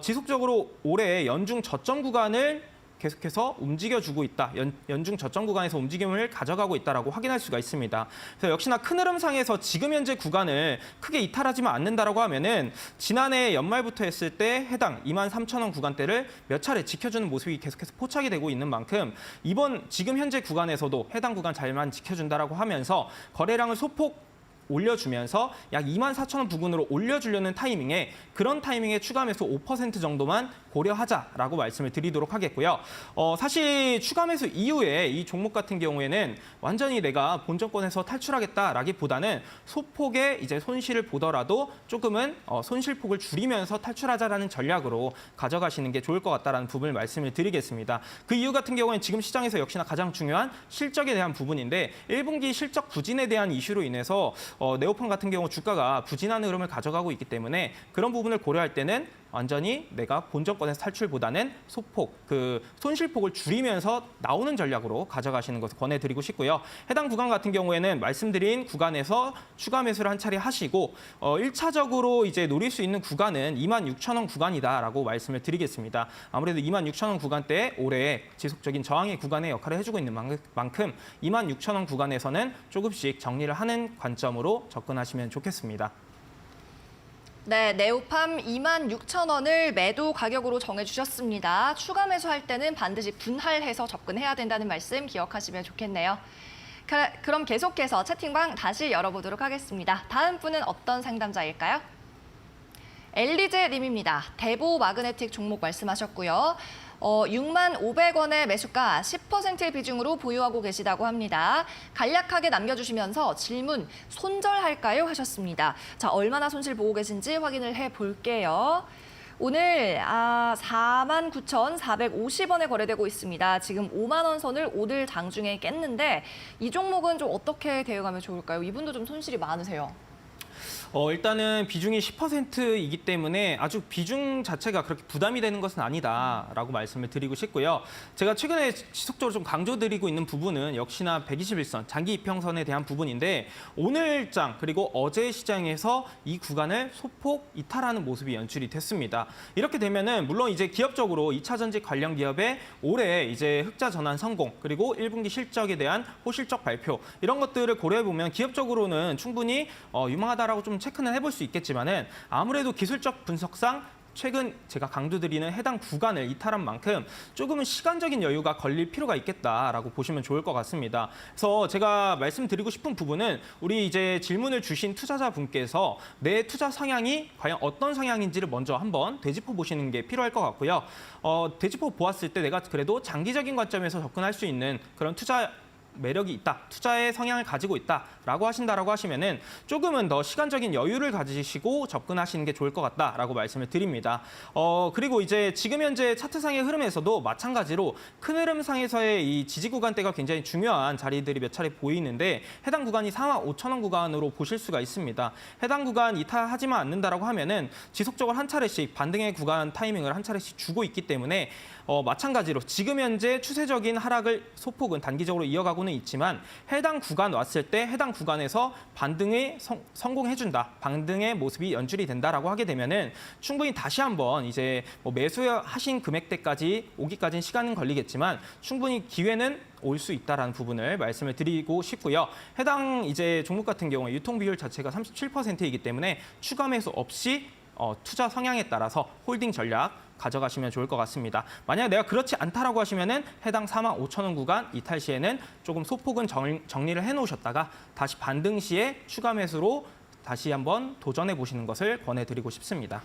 지속적으로 올해 연중 저점 구간을 계속해서 움직여주고 있다. 연중 저점 구간에서 움직임을 가져가고 있다라고 확인할 수가 있습니다. 그래서 역시나 큰 흐름상에서 지금 현재 구간을 크게 이탈하지만 않는다라고 하면은 지난해 연말부터 했을 때 해당 23,000원 구간대를 몇 차례 지켜주는 모습이 계속해서 포착이 되고 있는 만큼 이번 지금 현재 구간에서도 해당 구간 잘만 지켜준다라고 하면서 거래량을 소폭 올려주면서 약 24,000원 부근으로 올려주려는 타이밍에 그런 타이밍에 추가 매수 5% 정도만 고려하자라고 말씀을 드리도록 하겠고요. 사실 추가 매수 이후에 이 종목 같은 경우에는 완전히 내가 본정권에서 탈출하겠다라기보다는 소폭의 이제 손실을 보더라도 조금은 손실폭을 줄이면서 탈출하자라는 전략으로 가져가시는 게 좋을 것 같다라는 부분을 말씀을 드리겠습니다. 그 이유 같은 경우에는 지금 시장에서 역시나 가장 중요한 실적에 대한 부분인데 1분기 실적 부진에 대한 이슈로 인해서 네오팜 같은 경우 주가가 부진하는 흐름을 가져가고 있기 때문에 그런 부분을 고려할 때는 완전히 내가 본정권에서 탈출보다는 소폭, 손실폭을 줄이면서 나오는 전략으로 가져가시는 것을 권해드리고 싶고요. 해당 구간 같은 경우에는 말씀드린 구간에서 추가 매수를 한 차례 하시고 1차적으로 이제 노릴 수 있는 구간은 26,000원 구간이다라고 말씀을 드리겠습니다. 아무래도 26,000원 구간대에 올해 지속적인 저항의 구간의 역할을 해주고 있는 만큼 26,000원 구간에서는 조금씩 정리를 하는 관점으로 접근하시면 좋겠습니다. 네, 네오팜 26,000원을 매도 가격으로 정해주셨습니다. 추가 매수할 때는 반드시 분할해서 접근해야 된다는 말씀 기억하시면 좋겠네요. 그럼 계속해서 채팅방 다시 열어보도록 하겠습니다. 다음 분은 어떤 상담자일까요? 엘리제 님입니다. 대보 마그네틱 종목 말씀하셨고요. 65,000원의 매수가 10% 비중으로 보유하고 계시다고 합니다. 간략하게 남겨주시면서 질문, 손절할까요? 하셨습니다. 자, 얼마나 손실 보고 계신지 확인을 해볼게요. 오늘 49,450원에 거래되고 있습니다. 지금 5만 원 선을 오늘 장중에 깼는데 이 종목은 좀 어떻게 대응하면 좋을까요? 이분도 좀 손실이 많으세요. 일단은 비중이 10%이기 때문에 아주 비중 자체가 그렇게 부담이 되는 것은 아니다라고 말씀을 드리고 싶고요. 제가 최근에 지속적으로 좀 강조드리고 있는 부분은 역시나 121선, 장기 이평선에 대한 부분인데 오늘장 그리고 어제 시장에서 이 구간을 소폭 이탈하는 모습이 연출이 됐습니다. 이렇게 되면은 물론 이제 기업적으로 2차 전지 관련 기업의 올해 이제 흑자 전환 성공 그리고 1분기 실적에 대한 호실적 발표 이런 것들을 고려해 보면 기업적으로는 충분히 유망하다라고 좀 체크는 해볼 수 있겠지만은 아무래도 기술적 분석상 최근 제가 강조드리는 해당 구간을 이탈한 만큼 조금은 시간적인 여유가 걸릴 필요가 있겠다라고 보시면 좋을 것 같습니다. 그래서 제가 말씀드리고 싶은 부분은 우리 이제 질문을 주신 투자자분께서 내 투자 성향이 과연 어떤 성향인지를 먼저 한번 되짚어 보시는 게 필요할 것 같고요. 되짚어 보았을 때 내가 그래도 장기적인 관점에서 접근할 수 있는 그런 투자 매력이 있다, 투자의 성향을 가지고 있다라고 하신다라고 하시면은 조금은 더 시간적인 여유를 가지시고 접근하시는 게 좋을 것 같다라고 말씀을 드립니다. 그리고 이제 지금 현재 차트상의 흐름에서도 마찬가지로 큰 흐름상에서의 이 지지 구간대가 굉장히 중요한 자리들이 몇 차례 보이는데 해당 구간이 45,000원 구간으로 보실 수가 있습니다. 해당 구간 이탈하지만 않는다라고 하면은 지속적으로 한 차례씩 반등의 구간 타이밍을 한 차례씩 주고 있기 때문에 마찬가지로 지금 현재 추세적인 하락을 소폭은 단기적으로 이어가고는 있지만 해당 구간 왔을 때 해당 구간에서 반등에 성공해준다, 반등의 모습이 연출이 된다라고 하게 되면은 충분히 다시 한번 이제 매수하신 금액대까지 오기까지는 시간은 걸리겠지만 충분히 기회는 올 수 있다라는 부분을 말씀을 드리고 싶고요. 해당 이제 종목 같은 경우에 유통 비율 자체가 37%이기 때문에 추가 매수 없이 투자 성향에 따라서 홀딩 전략 가져가시면 좋을 것 같습니다. 만약 내가 그렇지 않다라고 하시면은 해당 45,000원 구간 이탈 시에는 조금 소폭은 정리를 해놓으셨다가 다시 반등 시에 추가 매수로 다시 한번 도전해 보시는 것을 권해드리고 싶습니다.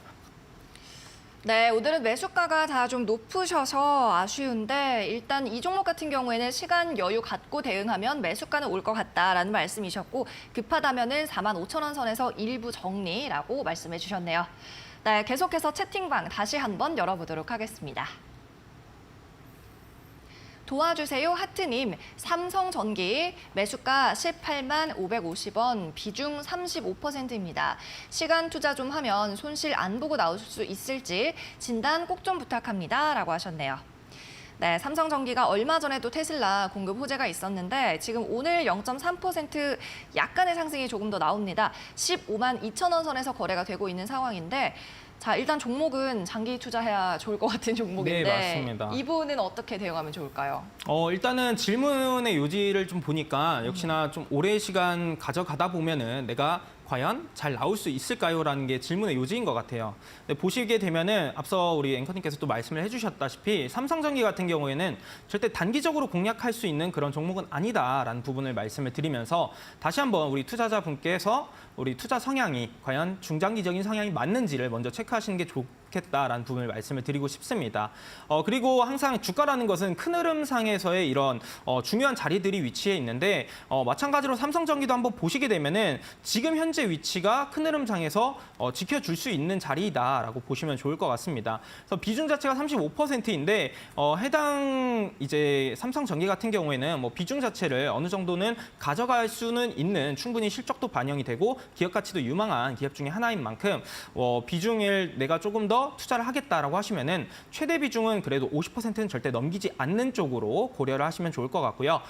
네, 오늘은 매수가가 다 좀 높으셔서 아쉬운데 일단 이 종목 같은 경우에는 시간 여유 갖고 대응하면 매수가는 올 것 같다라는 말씀이셨고 급하다면은 45,000원 선에서 일부 정리라고 말씀해 주셨네요. 네, 계속해서 채팅방 다시 한번 열어보도록 하겠습니다. 도와주세요 하트님, 삼성전기 매수가 18만 550원, 비중 35%입니다. 시간 투자 좀 하면 손실 안 보고 나올 수 있을지 진단 꼭 좀 부탁합니다. 라고 하셨네요. 네, 삼성전기가 얼마 전에도 테슬라 공급 호재가 있었는데 지금 오늘 0.3% 약간의 상승이 조금 더 나옵니다. 15만 2천원 선에서 거래가 되고 있는 상황인데 자, 일단 종목은 장기 투자해야 좋을 것 같은 종목인데 네, 맞습니다. 이분은 어떻게 대응하면 좋을까요? 일단은 질문의 요지를 좀 보니까 역시나 좀 오래 시간 가져가다 보면은 내가 과연 잘 나올 수 있을까요?라는 게 질문의 요지인 것 같아요. 근데 보시게 되면은 앞서 우리 앵커님께서 또 말씀을 해주셨다시피 삼성전기 같은 경우에는 절대 단기적으로 공략할 수 있는 그런 종목은 아니다라는 부분을 말씀을 드리면서 다시 한번 우리 투자자분께서 우리 투자 성향이 과연 중장기적인 성향이 맞는지를 먼저 체크하시는 게 좋겠다라는 부분을 말씀을 드리고 싶습니다. 그리고 항상 주가라는 것은 큰 흐름상에서의 이런 중요한 자리들이 위치해 있는데 마찬가지로 삼성전기도 한번 보시게 되면은 지금 현재 위치가 큰 흐름상에서 지켜줄 수 있는 자리다라고 보시면 좋을 것 같습니다. 그래서 비중 자체가 35%인데 해당 이제 삼성전기 같은 경우에는 뭐 비중 자체를 어느 정도는 가져갈 수는 있는 충분히 실적도 반영이 되고 기업 가치도 유망한 기업 중에 하나인 만큼 비중을 내가 조금 더 투자를 하겠다라고 하시면은 최대 비중은 그래도 50%는 절대 넘기지 않는 쪽으로 고려를 하시면 좋을 것 같고요.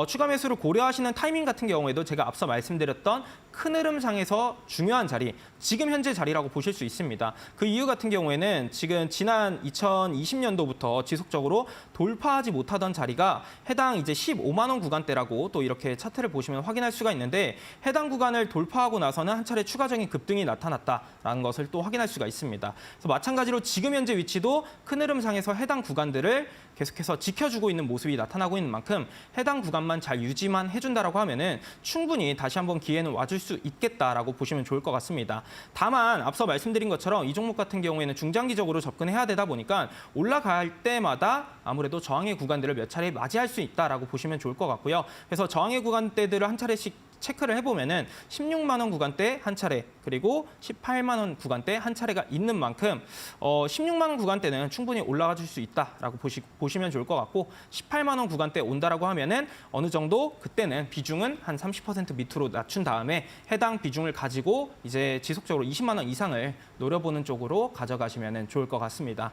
추가 매수를 고려하시는 타이밍 같은 경우에도 제가 앞서 말씀드렸던 큰 흐름상에서 중요한 자리, 지금 현재 자리라고 보실 수 있습니다. 그 이유 같은 경우에는 지금 지난 2020년도부터 지속적으로 돌파하지 못하던 자리가 해당 이제 15만 원 구간대라고 또 이렇게 차트를 보시면 확인할 수가 있는데 해당 구간을 돌파하고 나서는 한 차례 추가적인 급등이 나타났다라는 것을 또 확인할 수가 있습니다. 그래서 마찬가지로 지금 현재 위치도 큰 흐름상에서 해당 구간들을 계속해서 지켜주고 있는 모습이 나타나고 있는 만큼 해당 구간만 잘 유지만 해준다라고 하면은 충분히 다시 한번 기회는 와줄 수 있겠다라고 보시면 좋을 것 같습니다. 다만 앞서 말씀드린 것처럼 이 종목 같은 경우에는 중장기적으로 접근해야 되다 보니까 올라갈 때마다 아무래도 저항의 구간들을 몇 차례 맞이할 수 있다라고 보시면 좋을 것 같고요. 그래서 저항의 구간대들을 한 차례씩 체크를 해보면은 16만 원 구간대 한 차례 그리고 18만 원 구간대 한 차례가 있는 만큼 16만 원 구간대는 충분히 올라가 줄 수 있다라고 보시면 좋을 것 같고 18만 원 구간대 온다라고 하면은 어느 정도 그때는 비중은 한 30% 밑으로 낮춘 다음에 해당 비중을 가지고 이제 지속적으로 20만 원 이상을 노려보는 쪽으로 가져가시면 좋을 것 같습니다.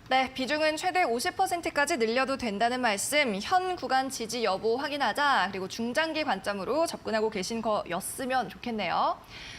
네, 비중은 최대 50%까지 늘려도 된다는 말씀, 현 구간 지지 여부 확인하자, 그리고 중장기 관점으로 접근하고 계신 거였으면 좋겠네요.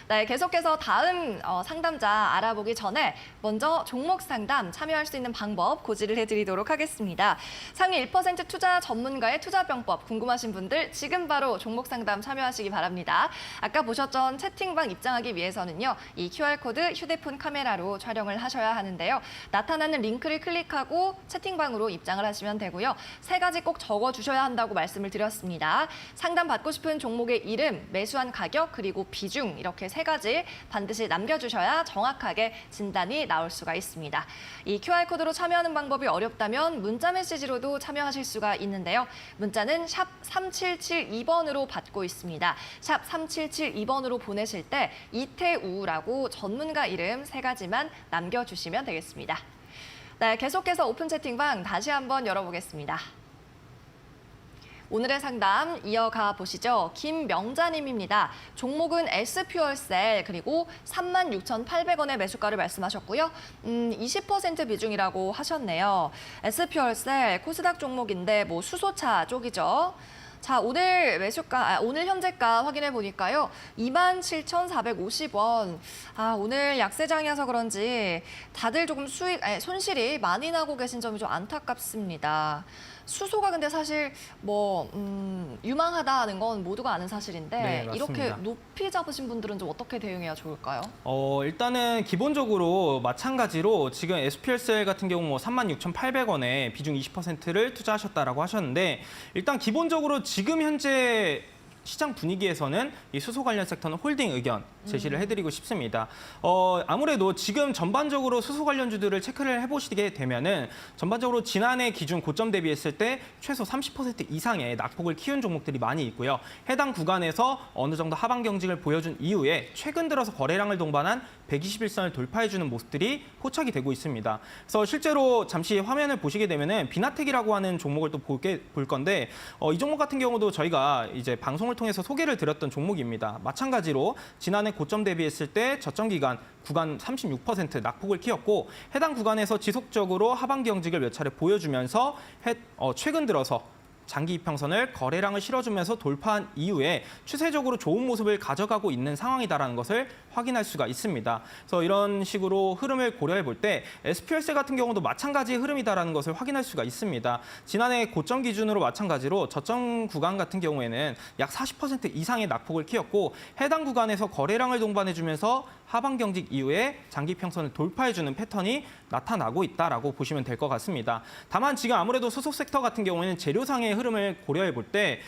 네, 계속해서 다음 상담자 알아보기 전에 먼저 종목 상담 참여할 수 있는 방법 고지를 해드리도록 하겠습니다. 상위 1% 투자 전문가의 투자병법 궁금하신 분들 지금 바로 종목 상담 참여하시기 바랍니다. 아까 보셨던 채팅방 입장하기 위해서는요, 이 QR코드 휴대폰 카메라로 촬영을 하셔야 하는데요. 나타나는 링크를 클릭하고 채팅방으로 입장을 하시면 되고요. 3가지 꼭 적어주셔야 한다고 말씀을 드렸습니다. 상담 받고 싶은 종목의 이름, 매수한 가격, 그리고 비중 이렇게 3가지 반드시 남겨주셔야 정확하게 진단이 나올 수가 있습니다. 이 QR코드로 참여하는 방법이 어렵다면 문자 메시지로도 참여하실 수가 있는데요. 문자는 샵 3772번으로 받고 있습니다. 샵 3772번으로 보내실 때 이태우라고 전문가 이름 3가지만 남겨주시면 되겠습니다. 네, 계속해서 오픈 채팅방 다시 한번 열어보겠습니다. 오늘의 상담 이어가 보시죠. 김명자님입니다. 종목은 S퓨얼셀 그리고 36,800원의 매수가를 말씀하셨고요. 20% 비중이라고 하셨네요. S퓨얼셀 코스닥 종목인데 뭐 수소차 쪽이죠. 자, 오늘 매수가, 오늘 현재가 확인해 보니까요. 27,450원. 오늘 약세장이어서 그런지 다들 조금 손실이 많이 나고 계신 점이 좀 안타깝습니다. 수소가 근데 사실 유망하다는 건 모두가 아는 사실인데 네, 맞습니다. 이렇게 높이 잡으신 분들은 좀 어떻게 대응해야 좋을까요? 일단은 기본적으로 마찬가지로 지금 SPL셀 같은 경우 36,800원에 비중 20%를 투자하셨다라고 하셨는데 일단 기본적으로 지금 현재 시장 분위기에서는 이 수소 관련 섹터는 홀딩 의견 제시를 해드리고 싶습니다. 아무래도 지금 전반적으로 수소 관련주들을 체크를 해보시게 되면은 전반적으로 지난해 기준 고점 대비했을 때 최소 30% 이상의 낙폭을 키운 종목들이 많이 있고요. 해당 구간에서 어느 정도 하방 경직을 보여준 이후에 최근 들어서 거래량을 동반한 121선을 돌파해주는 모습들이 포착이 되고 있습니다. 그래서 실제로 잠시 화면을 보시게 되면은 비나텍이라고 하는 종목을 또 볼 건데 이 종목 같은 경우도 저희가 이제 방송을 통해서 소개를 드렸던 종목입니다. 마찬가지로 지난해 고점 대비했을 때 저점 기간 구간 36% 낙폭을 키웠고 해당 구간에서 지속적으로 하방 경직을 몇 차례 보여주면서 최근 들어서 장기 이평선을 거래량을 실어주면서 돌파한 이후에 추세적으로 좋은 모습을 가져가고 있는 상황이다라는 것을 확인할 수가 있습니다. 그래서 이런 식으로 흐름을 고려해 볼 때 SPL셀 같은 경우도 마찬가지의 흐름이다라는 것을 확인할 수가 있습니다. 지난해 고점 기준으로 마찬가지로 저점 구간 같은 경우에는 약 40% 이상의 낙폭을 키웠고 해당 구간에서 거래량을 동반해주면서 하방 경직 이후에 장기 평선을 돌파해주는 패턴이 나타나고 있다라고 보시면 될 것 같습니다. 다만 지금 아무래도 수소 섹터 같은 경우에는 재료상의 흐름을 고려해 볼 때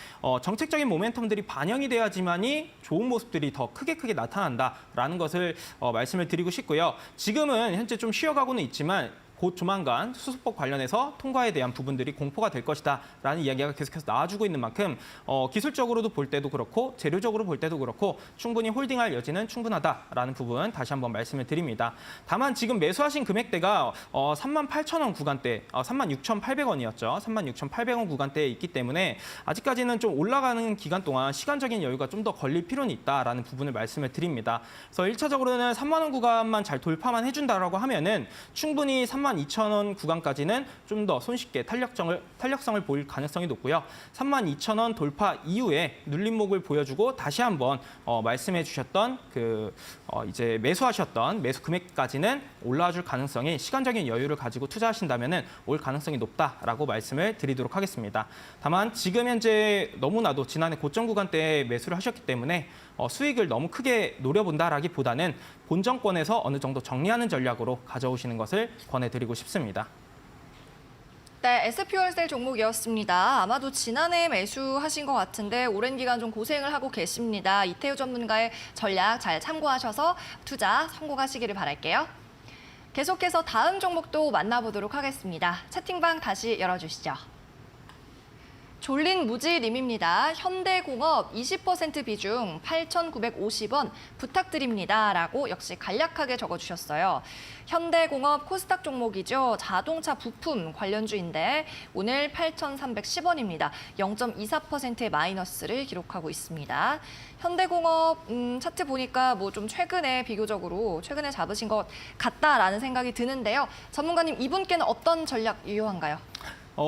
정책적인 모멘텀들이 반영이 돼야지만이 좋은 모습들이 더 크게 나타난다라는 것을 말씀을 드리고 싶고요. 지금은 현재 좀 쉬어가고는 있지만 곧 조만간 수소법 관련해서 통과에 대한 부분들이 공포가 될 것이다라는 이야기가 계속해서 나와주고 있는 만큼 기술적으로도 볼 때도 그렇고 재료적으로 볼 때도 그렇고 충분히 홀딩할 여지는 충분하다라는 부분 다시 한번 말씀을 드립니다. 다만 지금 매수하신 금액대가 38,000원 구간대, 36,800원이었죠. 36,800원 구간대에 있기 때문에 아직까지는 좀 올라가는 기간 동안 시간적인 여유가 좀 더 걸릴 필요는 있다라는 부분을 말씀을 드립니다. 그래서 1차적으로는 3만 원 구간만 잘 돌파만 해준다라고 하면은 충분히 32,000원 구간까지는 좀 더 손쉽게 탄력성을 보일 가능성이 높고요. 32,000원 돌파 이후에 눌림목을 보여주고 다시 한번 말씀해 주셨던 이제 매수하셨던 매수 금액까지는 올라와줄 가능성이 시간적인 여유를 가지고 투자하신다면은 올 가능성이 높다라고 말씀을 드리도록 하겠습니다. 다만 지금 현재 너무나도 지난해 고점 구간대에 매수를 하셨기 때문에 수익을 너무 크게 노려본다라기보다는 본정권에서 어느 정도 정리하는 전략으로 가져오시는 것을 권해드리고 싶습니다. 네, S퓨얼셀 종목이었습니다. 아마도 지난해 매수하신 것 같은데 오랜 기간 좀 고생을 하고 계십니다. 이태우 전문가의 전략 잘 참고하셔서 투자 성공하시기를 바랄게요. 계속해서 다음 종목도 만나보도록 하겠습니다. 채팅방 다시 열어주시죠. 졸린 무지님입니다. 현대공업 20% 비중 8,950원 부탁드립니다. 라고 역시 간략하게 적어주셨어요. 현대공업 코스닥 종목이죠. 자동차 부품 관련주인데 오늘 8,310원입니다. 0.24%의 마이너스를 기록하고 있습니다. 현대공업 차트 보니까 뭐 좀 최근에 비교적으로 최근에 잡으신 것 같다라는 생각이 드는데요. 전문가님 이분께는 어떤 전략 유효한가요?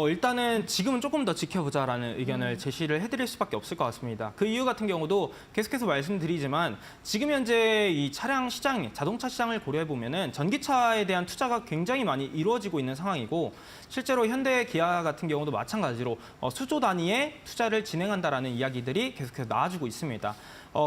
일단은 지금은 조금 더 지켜보자라는 의견을 제시를 해드릴 수밖에 없을 것 같습니다. 그 이유 같은 경우도 계속해서 말씀드리지만 지금 현재 이 차량 시장, 자동차 시장을 고려해 보면은 전기차에 대한 투자가 굉장히 많이 이루어지고 있는 상황이고 실제로 현대, 기아 같은 경우도 마찬가지로 수조 단위의 투자를 진행한다라는 이야기들이 계속해서 나와주고 있습니다.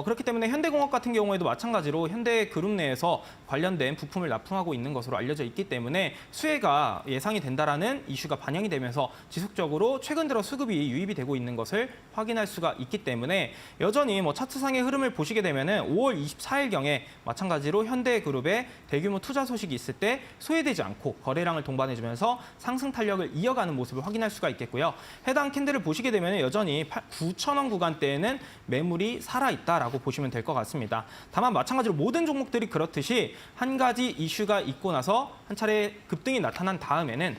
그렇기 때문에 현대공업 같은 경우에도 마찬가지로 현대그룹 내에서 관련된 부품을 납품하고 있는 것으로 알려져 있기 때문에 수혜가 예상이 된다라는 이슈가 반영이 되면서 지속적으로 최근 들어 수급이 유입이 되고 있는 것을 확인할 수가 있기 때문에 여전히 뭐 차트상의 흐름을 보시게 되면은 5월 24일경에 마찬가지로 현대그룹의 대규모 투자 소식이 있을 때 소외되지 않고 거래량을 동반해주면서 상승 탄력을 이어가는 모습을 확인할 수가 있겠고요. 해당 캔들을 보시게 되면 여전히 9,000원 구간대에는 매물이 살아있다라고 보시면 될 것 같습니다. 다만 마찬가지로 모든 종목들이 그렇듯이 한 가지 이슈가 있고 나서 한 차례 급등이 나타난 다음에는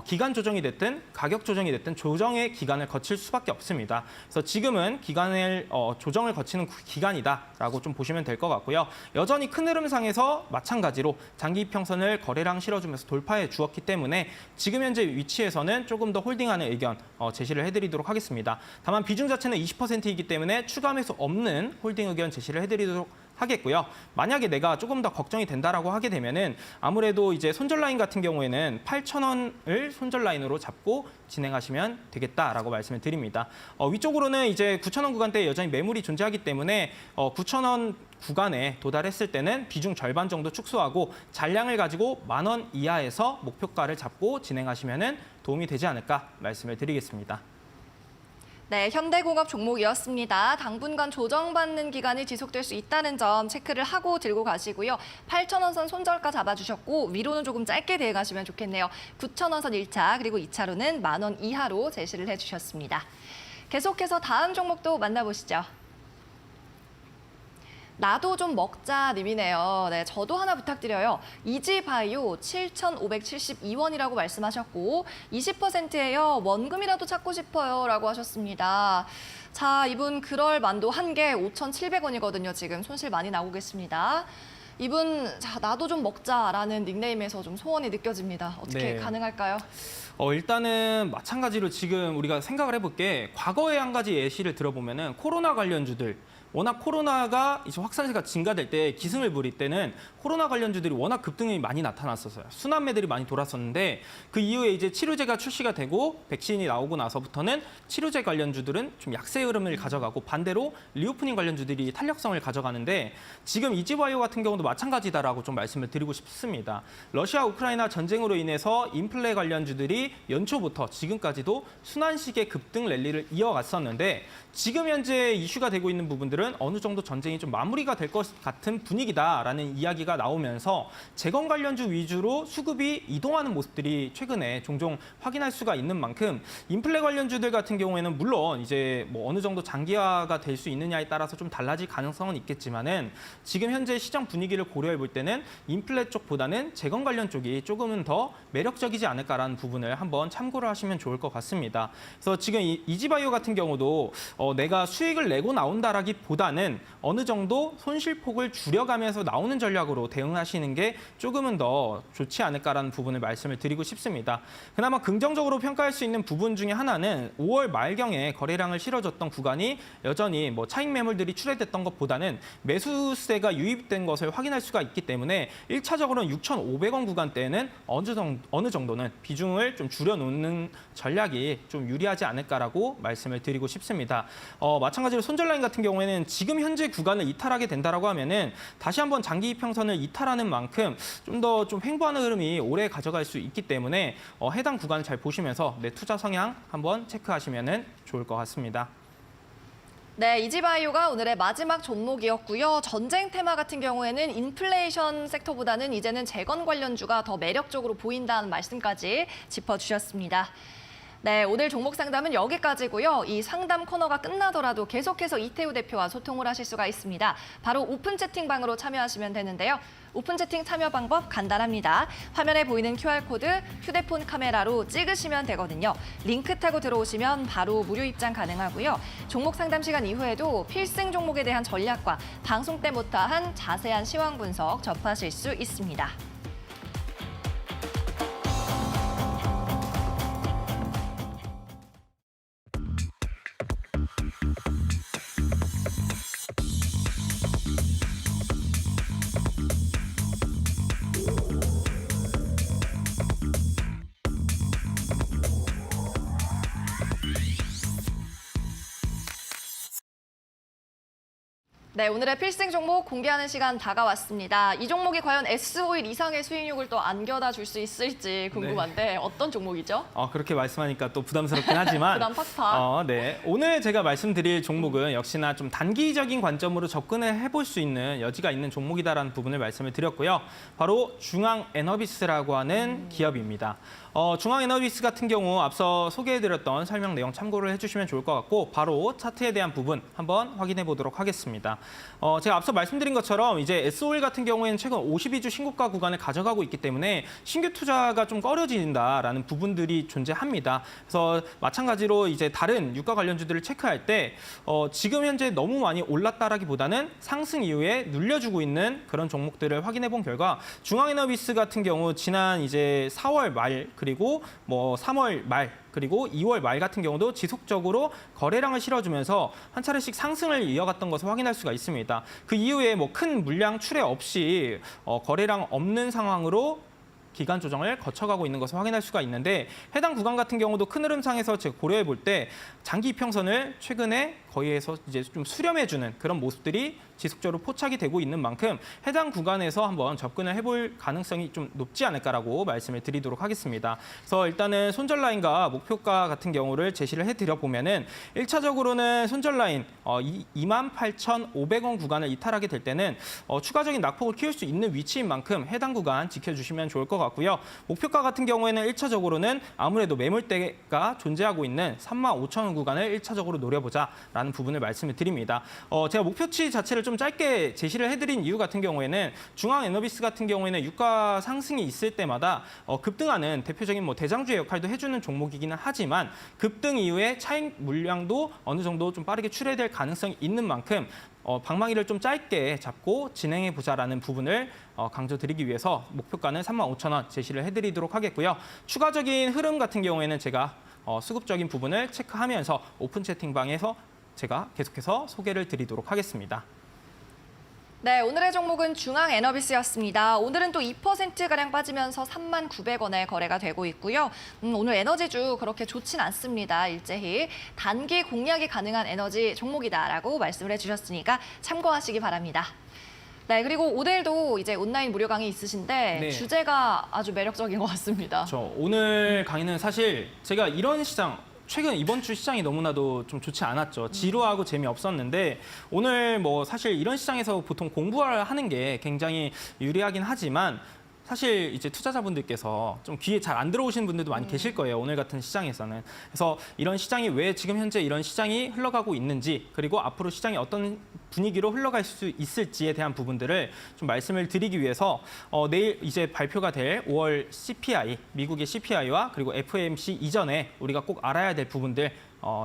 기간 조정이 됐든 가격 조정이 됐든 조정의 기간을 거칠 수밖에 없습니다. 그래서 지금은 기간을 조정을 거치는 기간이다라고 좀 보시면 될 것 같고요. 여전히 큰 흐름상에서 마찬가지로 장기 이평선을 거래량 실어주면서 돌파해 주었기 때문에 지금 현재 위치에서는 조금 더 홀딩하는 의견 제시를 해드리도록 하겠습니다. 다만 비중 자체는 20%이기 때문에 추가 매수 없는 홀딩 의견 제시를 해드리도록 하겠고요. 만약에 내가 조금 더 걱정이 된다라고 하게 되면은 아무래도 이제 손절 라인 같은 경우에는 8,000원을 손절 라인으로 잡고 진행하시면 되겠다라고 말씀을 드립니다. 위쪽으로는 이제 9,000원 구간대에 여전히 매물이 존재하기 때문에 9,000원 구간에 도달했을 때는 비중 절반 정도 축소하고 잔량을 가지고 10,000원 이하에서 목표가를 잡고 진행하시면은 도움이 되지 않을까 말씀을 드리겠습니다. 네, 현대공업 종목이었습니다. 당분간 조정받는 기간이 지속될 수 있다는 점 체크를 하고 들고 가시고요. 8,000원 선 손절가 잡아주셨고 위로는 조금 짧게 대응하시면 좋겠네요. 9,000원 선 1차 그리고 2차로는 10,000원 이하로 제시를 해주셨습니다. 계속해서 다음 종목도 만나보시죠. 나도 좀 먹자 님이네요. 네, 저도 하나 부탁드려요. 이지바이오 7,572원이라고 말씀하셨고 20%예요. 원금이라도 찾고 싶어요 라고 하셨습니다. 자, 이분 그럴 만도 한 개 5,700원이거든요. 지금 손실 많이 나고 계십니다. 이분 자, 나도 좀 먹자라는 닉네임에서 좀 소원이 느껴집니다. 어떻게 네. 가능할까요? 일단은 마찬가지로 지금 우리가 생각을 해볼 게 과거에 한 가지 예시를 들어보면은 코로나 관련주들 워낙 코로나가 이제 확산세가 증가될 때 기승을 부릴 때는 코로나 관련주들이 워낙 급등이 많이 나타났었어요. 순환매들이 많이 돌았었는데 그 이후에 이제 치료제가 출시가 되고 백신이 나오고 나서부터는 치료제 관련주들은 좀 약세 흐름을 가져가고 반대로 리오프닝 관련주들이 탄력성을 가져가는데 지금 이지바이오 같은 경우도 마찬가지다라고 좀 말씀을 드리고 싶습니다. 러시아 우크라이나 전쟁으로 인해서 인플레 관련주들이 연초부터 지금까지도 순환식의 급등 랠리를 이어갔었는데 지금 현재 이슈가 되고 있는 부분들은 어느 정도 전쟁이 좀 마무리가 될 것 같은 분위기다라는 이야기가 나오면서 재건 관련주 위주로 수급이 이동하는 모습들이 최근에 종종 확인할 수가 있는 만큼 인플레 관련주들 같은 경우에는 물론 이제 뭐 어느 정도 장기화가 될 수 있느냐에 따라서 좀 달라질 가능성은 있겠지만은 지금 현재 시장 분위기를 고려해 볼 때는 인플레 쪽보다는 재건 관련 쪽이 조금은 더 매력적이지 않을까라는 부분을 한번 참고를 하시면 좋을 것 같습니다. 그래서 지금 이지바이오 같은 경우도 내가 수익을 내고 나온다라기보다는 어느 정도 손실폭을 줄여가면서 나오는 전략으로 대응하시는 게 조금은 더 좋지 않을까라는 부분을 말씀을 드리고 싶습니다. 그나마 긍정적으로 평가할 수 있는 부분 중에 하나는 5월 말경에 거래량을 실어줬던 구간이 여전히 뭐 차익 매물들이 출회됐던 것보다는 매수세가 유입된 것을 확인할 수가 있기 때문에 1차적으로는 6,500원 구간대에는 어느 정도는 비중을 좀 줄여놓는 전략이 좀 유리하지 않을까라고 말씀을 드리고 싶습니다. 마찬가지로 손절 라인 같은 경우에는 지금 현재 구간을 이탈하게 된다라고 하면은 다시 한번 장기 이평선을 이탈하는 만큼 좀 더 좀 횡보하는 흐름이 오래 가져갈 수 있기 때문에 해당 구간을 잘 보시면서 내 투자 성향 한번 체크하시면은 좋을 것 같습니다. 네, 이지바이오가 오늘의 마지막 종목이었고요. 전쟁 테마 같은 경우에는 인플레이션 섹터보다는 이제는 재건 관련주가 더 매력적으로 보인다는 말씀까지 짚어주셨습니다. 네, 오늘 종목 상담은 여기까지고요. 이 상담 코너가 끝나더라도 계속해서 이태우 대표와 소통을 하실 수가 있습니다. 바로 오픈 채팅방으로 참여하시면 되는데요. 오픈 채팅 참여 방법 간단합니다. 화면에 보이는 QR코드 휴대폰 카메라로 찍으시면 되거든요. 링크 타고 들어오시면 바로 무료 입장 가능하고요. 종목 상담 시간 이후에도 필승 종목에 대한 전략과 방송 때 못한 자세한 시황 분석 접하실 수 있습니다. 네, 오늘의 필승 종목 공개하는 시간 다가왔습니다. 이 종목이 과연 S51 이상의 수익률을 또 안겨다 줄 수 있을지 궁금한데 어떤 종목이죠? 그렇게 말씀하니까 또 부담스럽긴 하지만 부담 팍팍. 네. 오늘 제가 말씀드릴 종목은 역시나 좀 단기적인 관점으로 접근을 해볼 수 있는 여지가 있는 종목이다라는 부분을 말씀을 드렸고요. 바로 중앙에너비스라고 하는 기업입니다. 중앙에너비스 같은 경우 앞서 소개해드렸던 설명 내용 참고를 해주시면 좋을 것 같고 바로 차트에 대한 부분 한번 확인해 보도록 하겠습니다. 제가 앞서 말씀드린 것처럼 이제 S51 같은 경우에는 최근 52주 신고가 구간을 가져가고 있기 때문에 신규 투자가 좀 꺼려진다라는 부분들이 존재합니다. 그래서 마찬가지로 이제 다른 유가 관련주들을 체크할 때 지금 현재 너무 많이 올랐다라기보다는 상승 이후에 눌려주고 있는 그런 종목들을 확인해 본 결과 중앙에너비스 같은 경우 지난 이제 4월 말 그리고 뭐 3월 말 그리고 2월 말 같은 경우도 지속적으로 거래량을 실어주면서 한 차례씩 상승을 이어갔던 것을 확인할 수가 있습니다. 그 이후에 뭐 큰 물량 출회 없이 거래량 없는 상황으로 기간 조정을 거쳐가고 있는 것을 확인할 수가 있는데 해당 구간 같은 경우도 큰 흐름상에서 제가 고려해 볼 때 장기 이평선을 최근에 거의에서 이제 좀 수렴해주는 그런 모습들이 지속적으로 포착이 되고 있는 만큼 해당 구간에서 한번 접근을 해볼 가능성이 좀 높지 않을까라고 말씀을 드리도록 하겠습니다. 그래서 일단은 손절 라인과 목표가 같은 경우를 제시를 해드려 보면은 1차적으로는 손절 라인 28,500원 구간을 이탈하게 될 때는 추가적인 낙폭을 키울 수 있는 위치인 만큼 해당 구간 지켜주시면 좋을 것 같고요. 목표가 같은 경우에는 1차적으로는 아무래도 매물대가 존재하고 있는 35,000원 구간을 1차적으로 노려보자라는 부분을 말씀을 드립니다. 제가 목표치 자체를 좀 짧게 제시를 해드린 이유 같은 경우에는 중앙에너비스 같은 경우에는 유가 상승이 있을 때마다 급등하는 대표적인 뭐 대장주의 역할도 해주는 종목이기는 하지만 급등 이후에 차익 물량도 어느 정도 좀 빠르게 출회될 가능성이 있는 만큼 방망이를 좀 짧게 잡고 진행해 보자라는 부분을 강조드리기 위해서 목표가는 35,000원 제시를 해드리도록 하겠고요. 추가적인 흐름 같은 경우에는 제가 수급적인 부분을 체크하면서 오픈 채팅방에서 제가 계속해서 소개를 드리도록 하겠습니다. 네, 오늘의 종목은 중앙에너비스였습니다. 오늘은 또 2%가량 빠지면서 39,000원에 거래가 되고 있고요. 오늘 에너지주 그렇게 좋진 않습니다. 일제히 단기 공략이 가능한 에너지 종목이다라고 말씀을 해주셨으니까 참고하시기 바랍니다. 네, 그리고 오늘도 이제 온라인 무료 강의 있으신데 네. 주제가 아주 매력적인 것 같습니다. 오늘 강의는 사실 제가 이런 시장 최근 이번 주 시장이 너무나도 좀 좋지 않았죠. 지루하고 재미없었는데 오늘 뭐 사실 이런 시장에서 보통 공부를 하는 게 굉장히 유리하긴 하지만 사실 이제 투자자분들께서 좀 귀에 잘 안 들어오시는 분들도 많이 계실 거예요. 오늘 같은 시장에서는. 그래서 이런 시장이 왜 지금 현재 이런 시장이 흘러가고 있는지 그리고 앞으로 시장이 어떤 분위기로 흘러갈 수 있을지에 대한 부분들을 좀 말씀을 드리기 위해서 내일 이제 발표가 될 5월 CPI, 미국의 CPI와 그리고 FOMC 이전에 우리가 꼭 알아야 될 부분들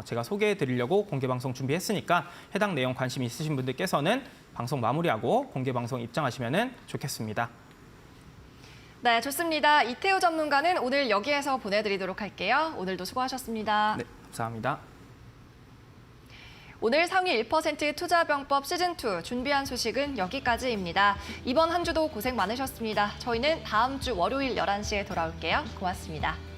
제가 소개해 드리려고 공개 방송 준비했으니까 해당 내용 관심 있으신 분들께서는 방송 마무리하고 공개 방송 입장하시면 좋겠습니다. 네, 좋습니다. 이태우 전문가는 오늘 여기에서 보내드리도록 할게요. 오늘도 수고하셨습니다. 네, 감사합니다. 오늘 상위 1% 투자병법 시즌2 준비한 소식은 여기까지입니다. 이번 한 주도 고생 많으셨습니다. 저희는 다음 주 월요일 11시에 돌아올게요. 고맙습니다.